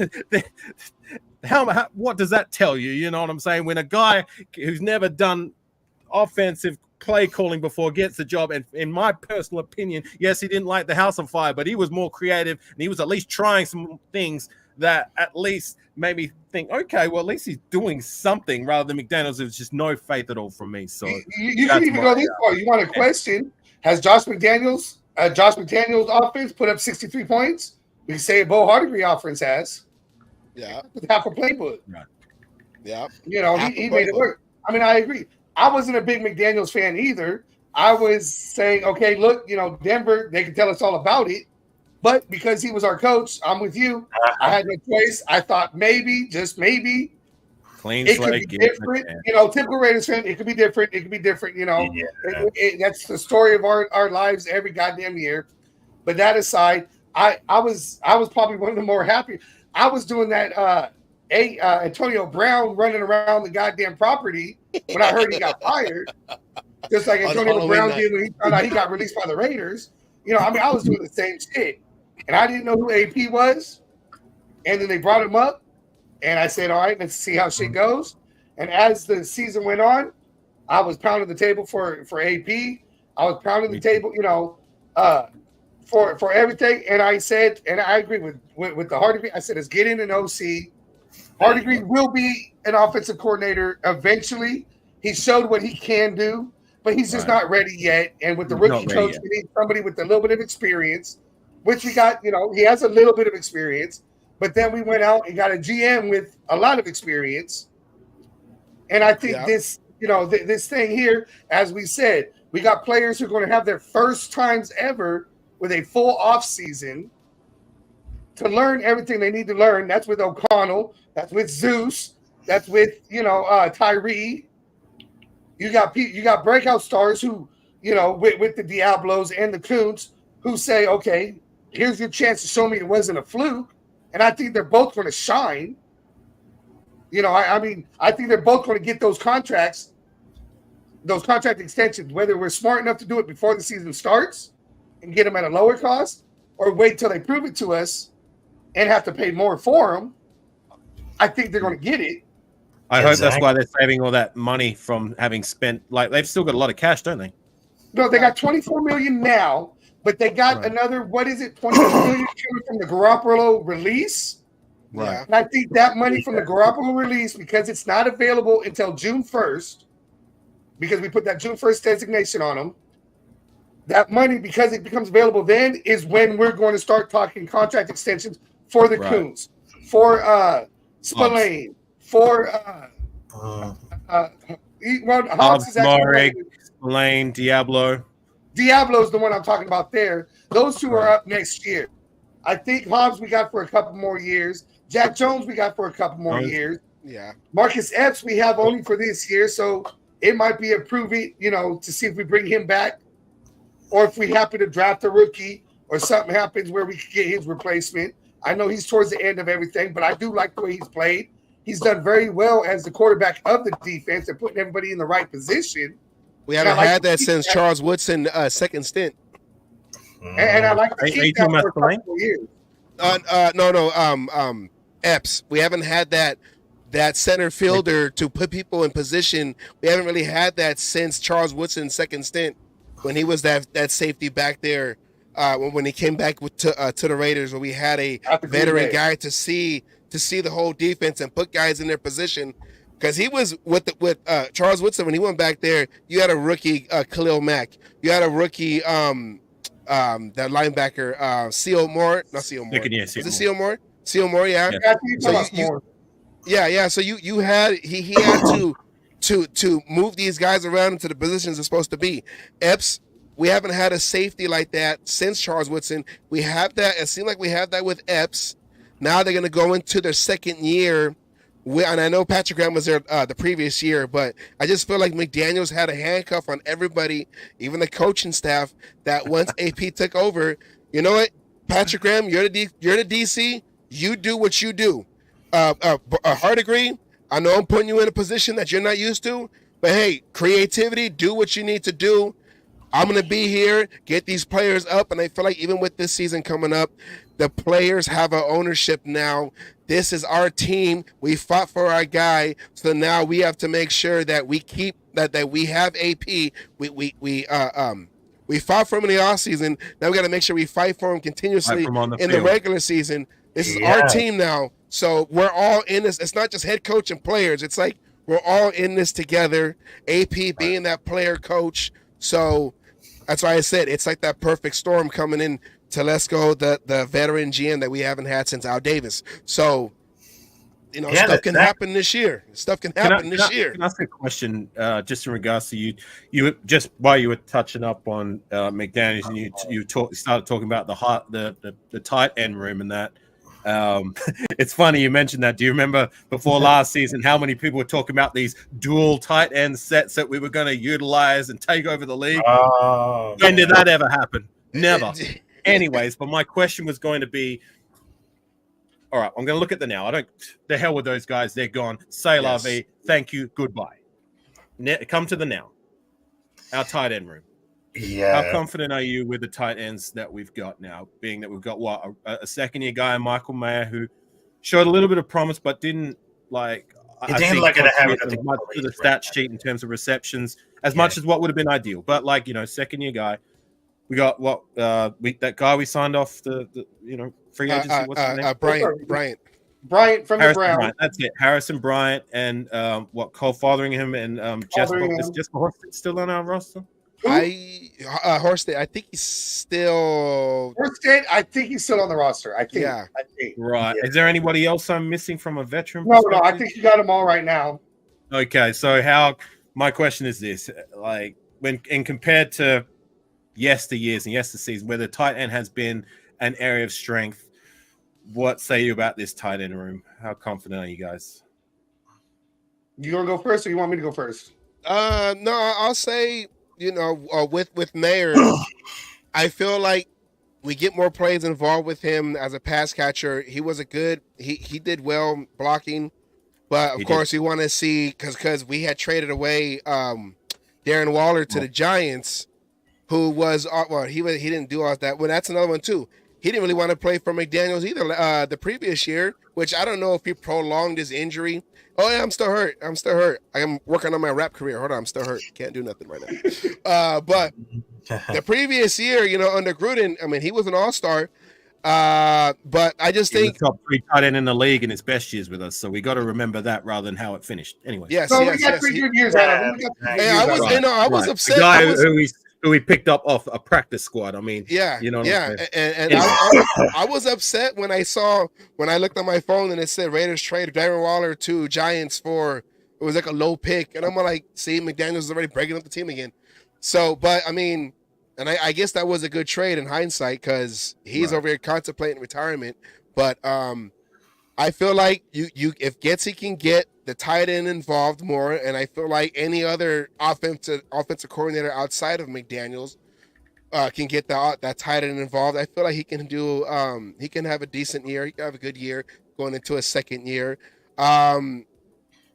what does that tell you? You know what I'm saying? When a guy who's never done offensive play calling before gets the job, and in my personal opinion, yes, he didn't light the house on fire, but he was more creative and he was at least trying some things that at least made me think, okay, well, at least he's doing something rather than McDaniels. It was just no faith at all from me. So
you can even go this far. You want a question? Has Josh McDaniels offense put up 63 points? We can say Bo Hardegree offense has.
Yeah.
With half a playbook.
Right.
Yeah.
You know, he made it work. I mean, I agree. I wasn't a big McDaniels fan either. I was saying, okay, look, you know, Denver, they can tell us all about it. But because he was our coach, I'm with you. I had no choice. I thought maybe, just maybe, it could be different. You know, typical Raiders fan, it could be different. It could be different, you know. Yeah. That's the story of our lives every goddamn year. But that aside, I was probably one of the more happy. I was doing that Antonio Brown running around the goddamn property when I heard he got fired. Just like Antonio Brown did when he found out he got released by the Raiders. You know, I mean, I was doing the same shit. And I didn't know who AP was. And then they brought him up. And I said, all right, let's see how shit goes. And as the season went on, I was pounding the table for AP. I was pounding the table, you know, for everything. And I said, and I agree with the Hardegree. I said, let's get in an OC. Hardegree will be an offensive coordinator eventually. He showed what he can do, but he's just not ready yet. And with the rookie coach, we need somebody with a little bit of experience, which we got, you know, he has a little bit of experience. But then we went out and got a GM with a lot of experience. And I think this, you know, this thing here, as we said, we got players who are going to have their first times ever with a full off season to learn everything they need to learn. That's with O'Connell. That's with Zeus. That's with, you know, Tyree. You got breakout stars who, you know, with the Diablos and the Coons who say, okay, here's your chance to show me it wasn't a fluke. And I think they're both going to shine. You know, I mean, I think they're both going to get those contract extensions, whether we're smart enough to do it before the season starts and get them at a lower cost, or wait till they prove it to us and have to pay more for them. I think they're going to get it.
I hope that's why they're saving all that money from having spent. Like, they've still got a lot of cash, don't they?
No, they got $24 million now, but they got another, what is it, $20 million from the Garoppolo release.
Right.
And I think that money from the Garoppolo release, because it's not available until June 1st, because we put that June 1st designation on them, that money, because it becomes available then, is when we're going to start talking contract extensions for the Coons, for Spillane, for Hawks is actually
Spillane, Diablo.
Diablo's the one I'm talking about there. Those two are up next year. I think Hobbs we got for a couple more years. Jack Jones we got for a couple more years.
Yeah.
Marcus Epps we have only for this year, so it might be a prove it, you know, to see if we bring him back, or if we happen to draft a rookie, or something happens where we can get his replacement. I know he's towards the end of everything, but I do like the way he's played. He's done very well as the quarterback of the defense and putting everybody in the right position.
We haven't had that since Charles Woodson second stint.
And I like to keep that for a couple of years.
No. Epps. We haven't had that center fielder to put people in position. We haven't really had that since Charles Woodson's second stint, when he was that safety back there. When he came back to the Raiders, where we had a veteran guy to see the whole defense and put guys in their position. Because he was with Charles Woodson when he went back there. You had a rookie Khalil Mack. You had a rookie that linebacker Seal Moore. Not Seal Moore. Is it Seal Moore? Seal Moore, yeah. Yeah. So you had he had to move these guys around into the positions they're supposed to be. Epps, we haven't had a safety like that since Charles Woodson. We have that. It seemed like we have that with Epps. Now they're going to go into their second year. And I know Patrick Graham was there the previous year, but I just feel like McDaniels had a handcuff on everybody, even the coaching staff, that once AP took over, You know what, Patrick Graham, you're the DC. You do what you do. Hard agree. I know I'm putting you in a position that you're not used to, but hey, creativity, do what you need to do. I'm going to be here, get these players up, and I feel like even with this season coming up, the players have an ownership now. This is our team. We fought for our guy, so now we have to make sure that we keep that we have AP. We fought for him in the offseason. Now we got to make sure we fight for him continuously in the regular season. This is our team now, so we're all in this. It's not just head coach and players. It's like we're all in this together. AP being that player coach, so. That's why I said it's like that perfect storm coming in Telesco, the veteran GM that we haven't had since Al Davis. So, stuff can happen this year. Stuff can happen this year.
Can I ask a question just in regards to you? You just while you were touching up on McDaniels, and you started talking about the tight end room and that. It's funny you mentioned that. Do you remember before last season how many people were talking about these dual tight end sets that we were going to utilize and take over the league? When did that ever happen? Never. Anyways, but my question was going to be, all right, I'm going to look at the now. The hell with those guys. They're gone. Say la vie. Thank you. Goodbye. Come to the now. Our tight end room.
Yeah.
How confident are you with the tight ends that we've got now, being that we've got a second-year guy, Michael Mayer, who showed a little bit of promise but didn't much to the stat sheet in terms of receptions as much as what would have been ideal. But second-year guy, we got that guy we signed off the free agency. What's his name?
Bryant from the Browns.
Bryant, that's it. Harrison Bryant and Cole Fotheringham and Jesper Horsted still on our roster.
Horsted, I think he's still
I think he's still on the roster. I think.
Right. Yeah. Is there anybody else I'm missing from a veteran?
No. I think you got them all right now.
Okay, so my question is this: like compared to yesteryears and yesterseason, where the tight end has been an area of strength, what say you about this tight end room? How confident are you guys?
You gonna go first, or you want me to go first?
No, I'll say. With Mayer, I feel like we get more plays involved with him as a pass catcher. He was he did well blocking, but of course we want to see because we had traded away Darren Waller to the Giants, who was he didn't do all that. Well, that's another one too. He didn't really want to play for McDaniels either the previous year, which I don't know if he prolonged his injury. Oh, yeah, I'm still hurt. I'm working on my rap career. Hold on, I'm still hurt. Can't do nothing right now. But the previous year, under Gruden, I mean, he was an all-star. But I just think
top 3 tight end in the league in his best years with us. So we got to remember that rather than how it finished. Anyway.
We got 3 good years out of him.
I was upset.
The guy who we picked up off a practice squad. I mean,
and I was upset when I looked on my phone and it said Raiders trade Darren Waller to Giants for it was like a low pick, and I'm like, see, McDaniels is already breaking up the team again. So, but I mean, and I guess that was a good trade in hindsight because he's over here contemplating retirement. But I feel like you if Getsy can get the tight end involved more, and I feel like any other offensive coordinator outside of McDaniels can get that tight end involved. I feel like he can do he can have a decent year. He can have a good year going into a second year.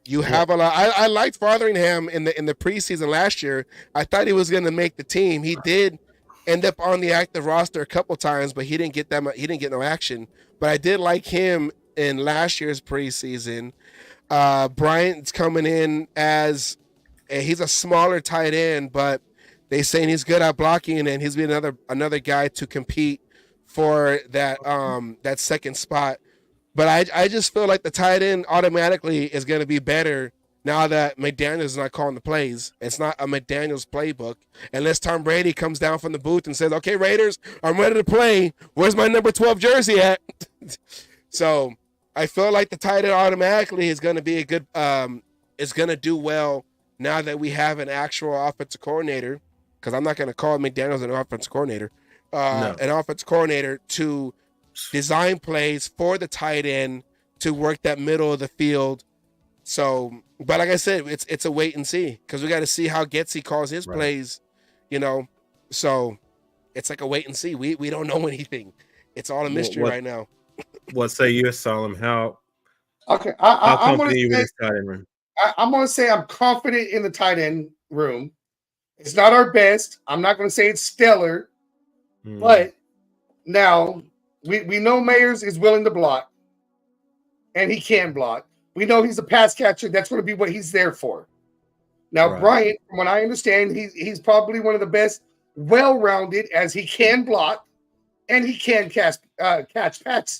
You have a lot. I liked Fotheringham in the preseason last year. I thought he was going to make the team. He did end up on the active roster a couple times, but he didn't get that much. He didn't get no action. But I did like him in last year's preseason. Bryant's coming in as he's a smaller tight end, but they saying he's good at blocking, and he's been another guy to compete for that second spot. But I just feel like the tight end automatically is going to be better now that McDaniels is not calling the plays. It's not a McDaniels playbook unless Tom Brady comes down from the booth and says, "Okay, Raiders, I'm ready to play. Where's my number 12 jersey at?" So I feel like the tight end automatically is going to be is going to do well now that we have an actual offensive coordinator, because I'm not going to call McDaniels an offensive coordinator, an offensive coordinator to design plays for the tight end to work that middle of the field. So, but like I said, it's a wait and see because we got to see how Getsy calls his plays, So it's like a wait and see. We don't know anything. It's all a mystery right now.
What say you, Asylum? How
Okay,
how
I'm gonna
confident are you with
say
this tight end room?
I'm gonna say I'm confident in the tight end room. It's not our best. I'm not gonna say it's stellar, but now we know Mayers is willing to block, and he can block. We know he's a pass catcher. That's going to be what he's there for. Now,
Right.
Bryant, from what I understand, he's probably one of the best, well-rounded, as he can block and he can catch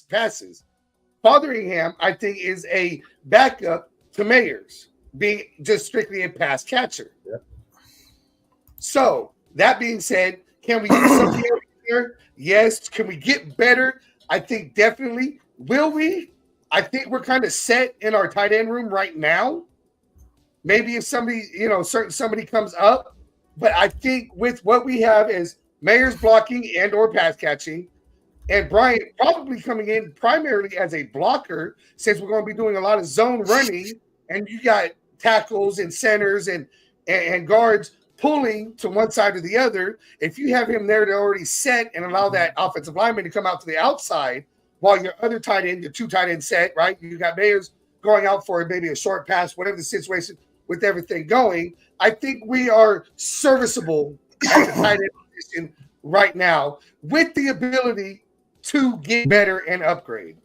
passes. Fotheringham, I think, is a backup to Mayers, being just strictly a pass catcher.
Yep.
So, that being said, can we use something else here? Yes. Can we get better? I think definitely. Will we? I think we're kind of set in our tight end room right now. Maybe if somebody, somebody comes up, but I think with what we have is Mayers blocking and or pass catching, and Bryant probably coming in primarily as a blocker, since we're going to be doing a lot of zone running, and you got tackles and centers and guards pulling to one side or the other. If you have him there to already set and allow that offensive lineman to come out to the outside while your other tight end, your two tight end set, right? You got Mayers going out for maybe a short pass, whatever the situation with everything going. I think we are serviceable at the tight end position right now with the ability to get better and upgrade.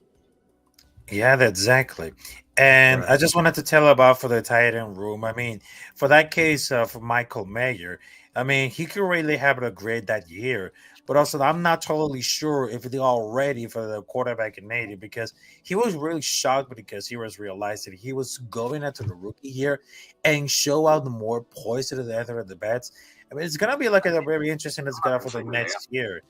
Yeah, exactly. And
Right.
I just wanted to tell about for the tight end room. I mean, for that case of Michael Mayer, I mean, he could really have a grade that year. But also, I'm not totally sure if they're all ready for the quarterback in Navy, because he was really shocked because he was realizing he was going into the rookie year and show out the more poise to the other of the bets. I mean, it's gonna be like a very interesting as for the next year.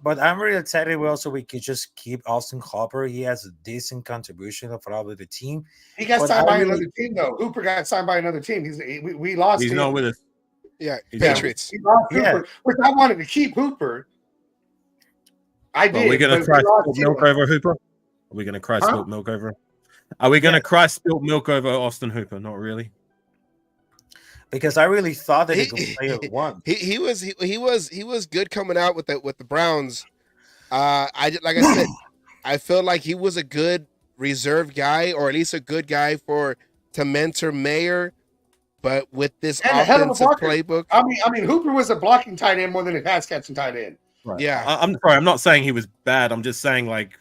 But I'm really excited. We could just keep Austin Hopper. He has a decent contribution for probably the team.
He got
But
signed
I
by
really,
another team, though. Hooper got signed by another team. We lost
He's
him.
not with us.
Yeah,
He's
Patriots.
We lost
Yeah.
Hooper, which I wanted to keep Hooper. I
Well, are we
did.
going to
but
cry
we lost
spilt
him.
milk over Hooper? Are we going to cry
Huh?
spilt milk over? Are we going to
Yes.
cry spilt milk over Austin Hooper? Not really.
because I really thought that he could play at one.
He was good coming out with the Browns. Like I said, I feel like he was a good reserve guy, or at least a good guy to mentor Mayer. But with this
And a hell of a
offensive
blocker.
playbook,
I mean, Hooper was a blocking tight end more than a pass catching tight end.
Right.
Yeah.
I'm sorry. I'm not saying he was bad. I'm just saying, like,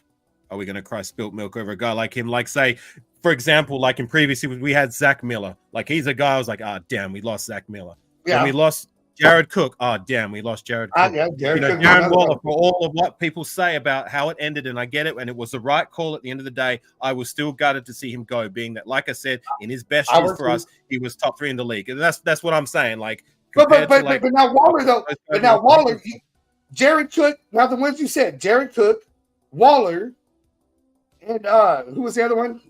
are we going to cry spilt milk over a guy like him? Like, say, for example, like in previous years, we had Zach Miller. Like, he's a guy I was like, damn, we lost Zach Miller.
Yeah.
When we lost Jared Cook, damn, we lost Jared Cook.
Yeah, Jared Cook was
Darren
another
Waller,
one.
for all of what people say about how it ended, and I get it, and it was the right call at the end of the day, I was still gutted to see him go, being that, like I said, in his best years for us, he was top 3 in the league. And that's what I'm saying. Like,
But
compared to,
now Waller, though. But now Waller, Jared Cook. Now the ones you said, Jared Cook, Waller, and who was the other one?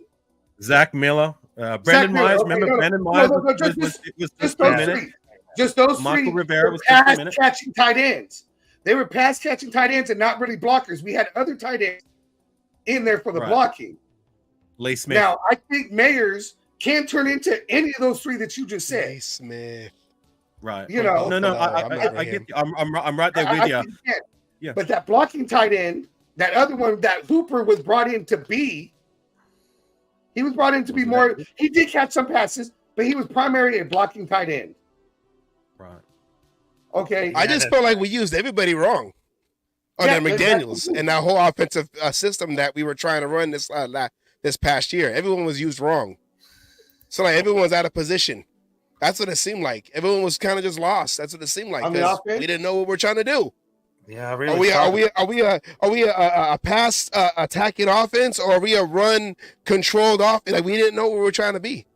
Zach Miller, Brandon
Zach Miller,
Myers.
okay,
remember
no,
Brandon
no,
Myers
no, no,
was
just
for a
those
minute.
three. Just those
Michael
three.
Rivera was
pass
for a minute.
catching tight ends. They were pass catching tight ends and not really blockers. We had other tight ends in there for the
Right.
blocking.
Lee Smith.
Now I think Mayers can turn into any of those three that you just said.
Ray Smith.
Right.
You know,
No,
I'm not
I
with
get
him.
you. I'm right there with
I
you.
think he can.
Yeah.
But that blocking tight end, that other one that Hooper was brought in to be, he was brought in to be more. He did catch some passes, but he was primarily a blocking tight end.
Right.
Okay.
I just felt like we used everybody wrong under McDaniels and that whole offensive system that we were trying to run this past year. Everyone was used wrong. So like everyone's out of position. That's what it seemed like. Everyone was kind of just lost. That's what it seemed like.
On the
'Cause
offense?
we didn't know what we're trying to do.
Yeah, I really.
Are we a pass attacking offense, or are we a run controlled offense? Like we didn't know what we were trying to be.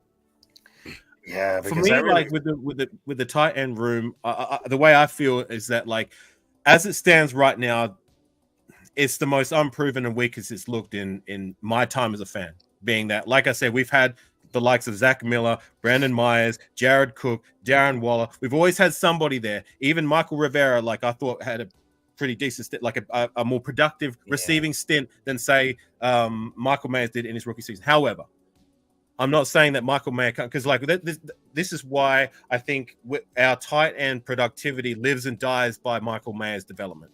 Yeah,
For me, like with the tight end room, the way I feel is that, like, as it stands right now, it's the most unproven and weakest it's looked in my time as a fan. Being that, like I said, we've had the likes of Zach Miller, Brandon Myers, Jared Cook, Darren Waller. We've always had somebody there. Even Michael Rivera, like, I thought had a pretty decent stint, like a more productive receiving stint than, say, Michael Myers did in his rookie season. However, I'm not saying that Michael Mayer can't, because like this is why I think our tight end productivity lives and dies by Michael Mayer's development.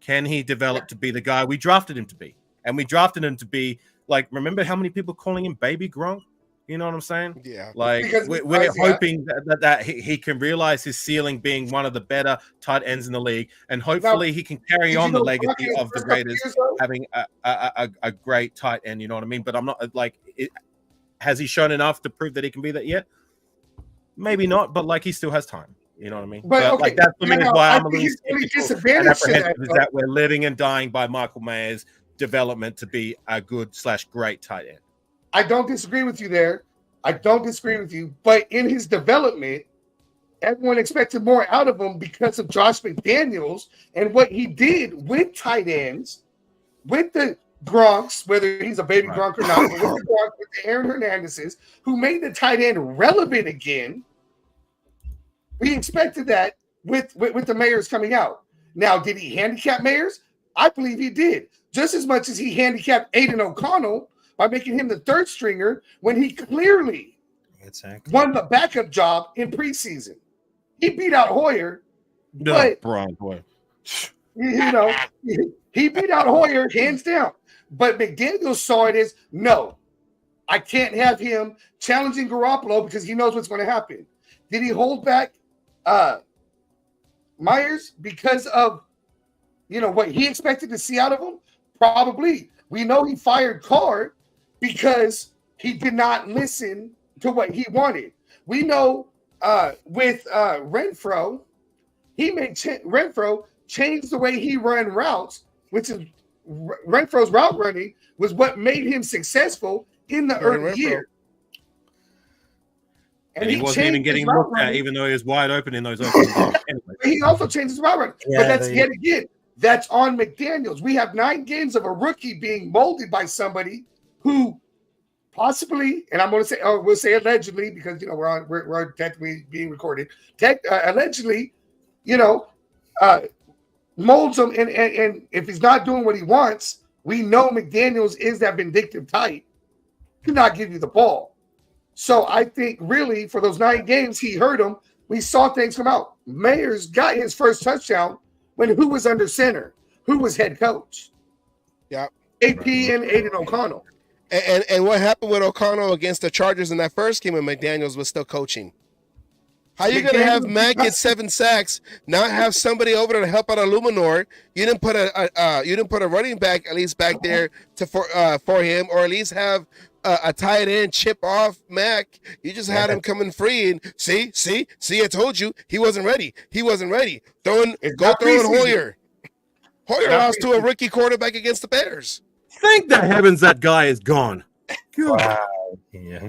Can he develop to be the guy we drafted him to be? And we drafted him to be like, remember how many people calling him Baby Gronk? You know what I'm saying?
Yeah.
Like we're hoping that he can realize his ceiling being one of the better tight ends in the league, and hopefully he can carry on the legacy of the Raiders having a great tight end. You know what I mean? But I'm not like, has he shown enough to prove that he can be that yet? Maybe not, but like he still has time. You know what I mean?
But okay,
like that's for me is why I'm a little skeptical and apprehensive
is
that we're living and dying by Michael Mayer's development to be a good/great tight end.
I don't disagree with you there. I don't disagree with you. But in his development, everyone expected more out of him because of Josh McDaniels and what he did with tight ends, with the Gronks, whether he's a baby Gronk or not, but with the Gronk, with the Aaron Hernandez's, who made the tight end relevant again. We expected that with the Mayers coming out. Now, did he handicap Mayers? I believe he did. Just as much as he handicapped Aiden O'Connell by making him the third stringer when he clearly won the backup job in preseason. He beat out Hoyer, but he beat out Hoyer hands down. But McDaniels saw it as, no, I can't have him challenging Garoppolo because he knows what's going to happen. Did he hold back Myers because of what he expected to see out of him? Probably. We know he fired Carr because he did not listen to what he wanted. We know with Renfro, he made Renfro change the way he run routes, which is Renfro's route running was what made him successful in the early year.
And he wasn't even getting looked at, even though he was wide open in those open games. Anyway.
He also changed his route running. Yeah, but that's yet again, that's on McDaniels. We have 9 games of a rookie being molded by somebody who possibly, and I'm going to say, we'll say allegedly because we're technically being recorded. Allegedly, molds him, and if he's not doing what he wants, we know McDaniels is that vindictive type. Do not give you the ball. So I think really for those 9 games, he hurt him. We saw things come out. Mayers got his first touchdown when who was under center? Who was head coach?
Yeah.
AP and Aiden O'Connell.
And what happened with O'Connell against the Chargers in that first game when McDaniels was still coaching? How you going to have Matt get 7 sacks, not have somebody over there to help out Illuminor? You didn't put a running back at least back there for him, or at least have a tight end chip off Mac. You just had him coming free, and see. I told you he wasn't ready. Throwing Hoyer. Hoyer lost to a rookie quarterback against the Bears.
Thank the heavens that guy is gone.
Wow. Yeah.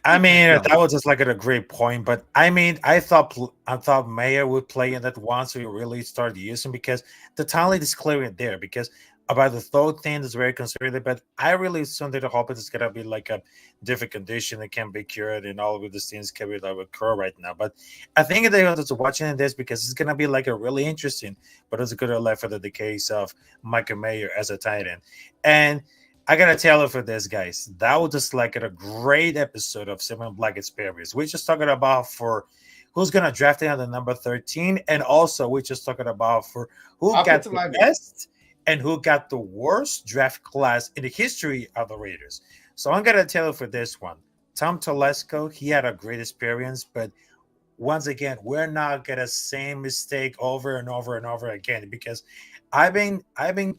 I mean, that was just like a great point. But I mean, I thought Mayer would play in that once we really started using, because the talent is clearly there. Because about the throat thing is very conservative, but I really assume hope it's gonna be like a different condition that can be cured, and all of these things can be like occur right now. But I think they're just watching this because it's gonna be like a really interesting, but it's good left for the case of Michael Mayer as a tight end. And I gotta tell you for this, guys, that was just like a great episode of Seven Black Experience. We're just talking about for who's gonna draft in at the number 13, and also we're just talking about for who got the best and who got the worst draft class in the history of the Raiders. So I'm going to tell you for this one, Tom Telesco, he had a great experience, but once again, we're not going to same mistake over and over and over again, because I've been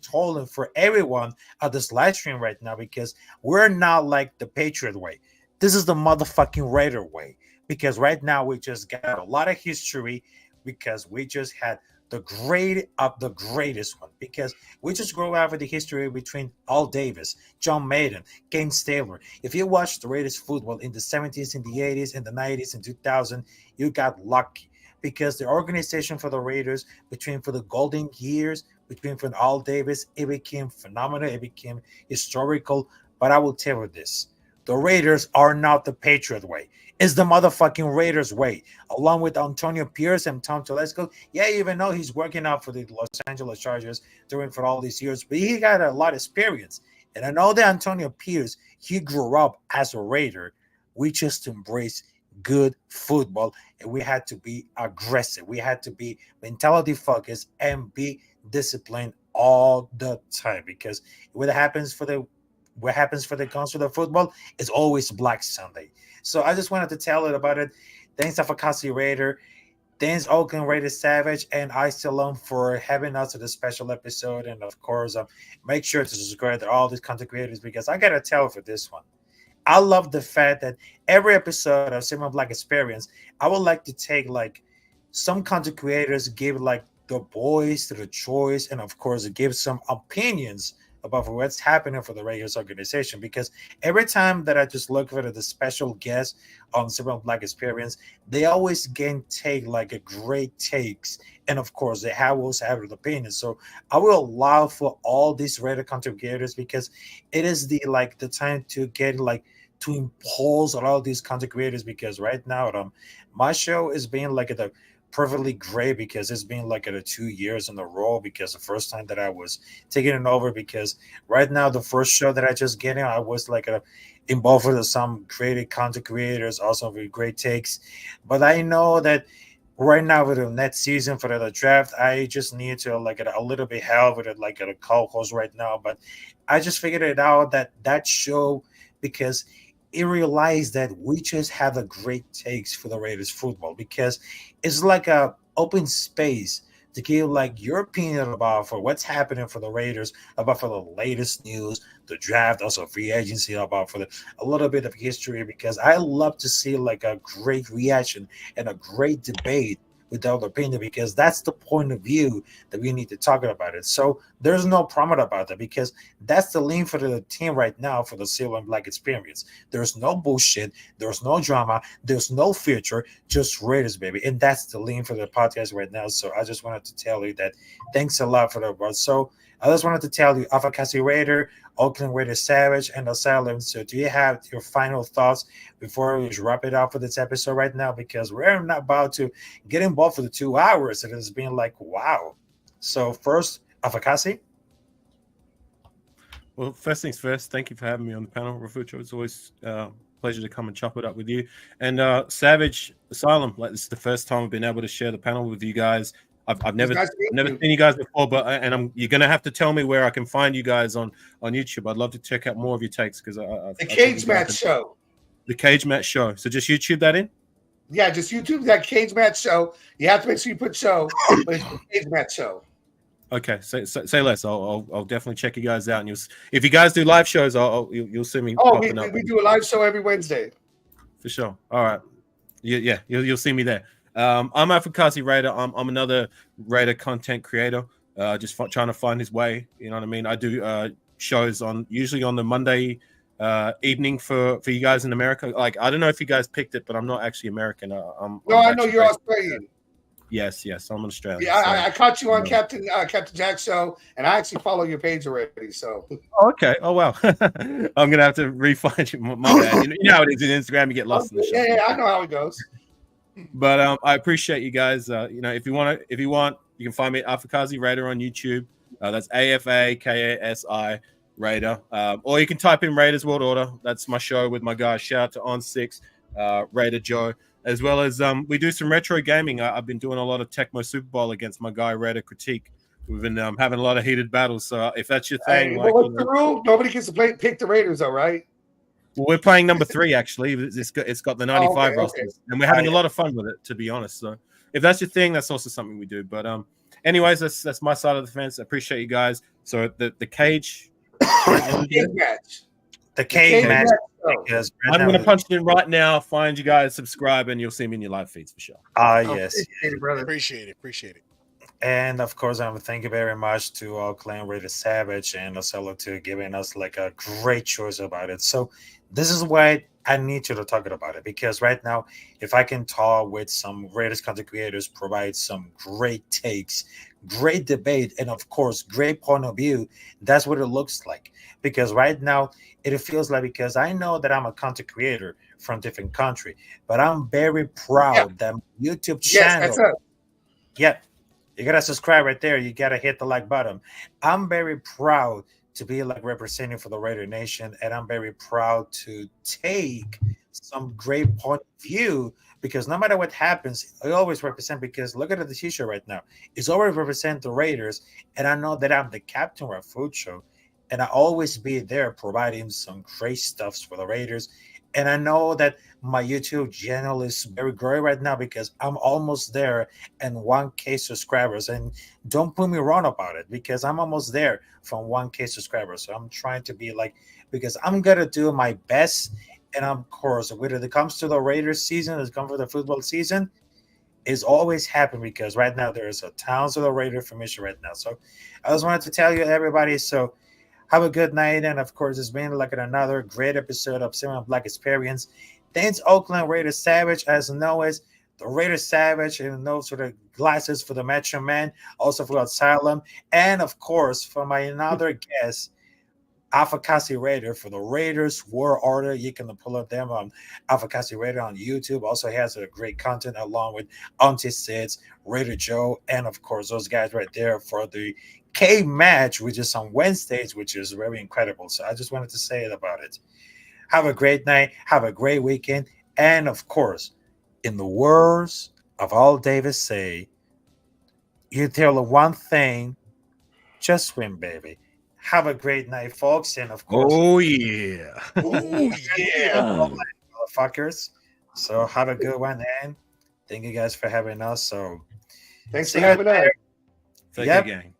told for everyone at this live stream right now, because we're not like the Patriot way. This is the motherfucking Raider way, because right now we just got a lot of history, because we just had the great of the greatest one, because we just grew up with the history between Al Davis, John Madden, Ken Stabler. If you watched the Raiders football in the 70s, in the 80s, in the 90s, in 2000, you got lucky, because the organization for the Raiders, for the golden years, from Al Davis, it became phenomenal, it became historical. But I will tell you this, the Raiders are not the Patriot way. It's the motherfucking Raiders way, along with Antonio Pierce and Tom Telesco. Yeah, even though he's working out for the Los Angeles Chargers for all these years, but he got a lot of experience. And I know that Antonio Pierce, he grew up as a Raider. We just embrace good football, and we had to be aggressive. We had to be mentality focused and be disciplined all the time, because what happens for the concert of football is always Black Sunday. So I just wanted to tell it about it. Thanks, Afakasi Raider. Thanks, Oakland Raiders Savage and I Stallone for having us at this special episode. And of course, make sure to subscribe to all these content creators, because I gotta tell for this one, I love the fact that every episode of Cinema Black Experience, I would like to take like some content creators give like the voice to the choice, and of course, give some opinions about what's happening for the Raiders organization. Because every time that I just look at the special guest on Cinema Black Experience, they always take like a great takes, and of course, they also have an opinion. So I will allow for all these Raider content creators, because it is the time to get like to impulse a lot of these content creators, because right now my show is being like at the perfectly great, because it's been like at a 2 years in a row, because the first time that I was taking it over, because right now the first show that I just get in, I was like involved with some creative content creators, also with great takes. But I know that right now with the next season for the draft, I just need to like a little bit help with it, like a co-host right now. But I just figured it out that show, because it realized that we just have a great takes for the Raiders football, because it's like a open space to give like your opinion about for what's happening for the Raiders, about for the latest news, the draft, also free agency, about for a little bit of history, because I love to see like a great reaction and a great debate without opinion, because that's the point of view that we need to talk about it. So there's no problem about that, because that's the link for the team right now for the Silver and Black Experience. There's no bullshit, there's no drama, there's no future, just Raiders, baby. And that's the link for the podcast right now. So I just wanted to tell you that thanks a lot for the word. So I just wanted to tell you, Afakasi Raider, Oakland Raiders Savage, and Asylum. So do you have your final thoughts before we wrap it up for this episode right now? Because we're not about to get involved for the 2 hours. It has been like, wow. So first, Afakasi.
Well, first things first, thank you for having me on the panel, Rafucho. It's always a pleasure to come and chop it up with you. And Savage, Asylum, like this is the first time I've been able to share the panel with you guys. I've never seen you guys before, but you're gonna have to tell me where I can find you guys on YouTube. I'd love to check out more of your takes, because
the Cage Match Show.
The Cage Match Show. So just YouTube that in.
Yeah, just YouTube that Cage Match Show. You have to make sure you put show, but it's the Cage Match Show.
Okay, say less. I'll definitely check you guys out, and if you guys do live shows, you'll see me.
Oh, we do a live show every Wednesday.
For sure. All right. Yeah, you'll see me there. I'm Afakazi Raider. I'm another Raider content creator. Just trying to find his way. You know what I mean? I do shows usually on the Monday evening for you guys in America. Like, I don't know if you guys picked it, but I'm not actually American.
I know you're Australian.
Yes, I'm Australian.
Yeah, so, I caught you on Captain Jack's show, and I actually follow your page already. So
okay. Oh wow, I'm gonna have to re-find you. My bad. You know how it is in Instagram. You get lost in the show.
Yeah, I know how it goes.
But I appreciate you guys. If you want, you can find me at Afakazi Raider on YouTube. That's AFAKASI Raider. Or you can type in Raiders World Order. That's my show with my guys. Shout out to On Six, Raider Joe, as well as we do some retro gaming. I've been doing a lot of Tecmo Super Bowl against my guy Raider Critique. We've been having a lot of heated battles. So if that's your thing,
what's the rule? Nobody gets to pick the Raiders, though, right?
Well, we're playing number 3 actually. It's got the 95 rosters, and we're having a lot of fun with it, to be honest. So if that's your thing, that's also something we do. But anyways, that's my side of the fence. I appreciate you guys. So the cage,
the cage match.
I'm going to punch it in right now. Find you guys, subscribe, and you'll see me in your live feeds for sure.
Yes,
brother. Appreciate it.
And of course, I thank you very much to Oakland Raiders Savage and Ocello to giving us like a great choice about it. So this is why I need you to talk about it, because right now, if I can talk with some Raiders content creators, provide some great takes, great debate, and of course, great point of view, that's what it looks like. Because right now, it feels like, because I know that I'm a content creator from different country, but I'm very proud that my YouTube channel. You gotta subscribe right there. You gotta hit the like button. I'm very proud to be like representing for the Raider Nation, and I'm very proud to take some great point of view because no matter what happens, I always represent. Because look at the T-shirt right now; it's always represent the Raiders, and I know that I'm the Captain Rafucho, and I always be there providing some great stuffs for the Raiders. And I know that my YouTube channel is very growing right now because I'm almost there and 1K subscribers. And don't put me wrong about it because I'm almost there from 1K subscribers. So I'm trying to be like, because I'm gonna do my best. And of course, when it comes to the Raiders season, it's come for the football season, is always happen because right now there's a tons of the Raider information right now. So I just wanted to tell you everybody. So have a good night, and of course, it's been like another great episode of Seven Black Experience. Thanks, Oakland Raiders Savage, as always. The Raiders Savage and those sort of glasses for the Metro Man, also for Asylum, and of course, for my another guest, Afakasi Raider for the Raiders War Order. You can pull up them on Afakasi Raider on YouTube. Also has a great content along with Auntie Sid's, Raider Joe, and of course those guys right there for the K match, which is on Wednesdays, which is very incredible. So I just wanted to say it about it. Have a great night. Have a great weekend. And of course, in the words of all Davis say, you tell one thing, just win, baby. Have a great night, folks. And of course,
Oh yeah.
Oh yeah.
motherfuckers. So have a good one, and thank you guys for having us. So
Thanks
see
for
you
having us.
later.
Take
Yep.
it, gang.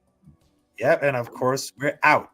Yep, and of course we're out.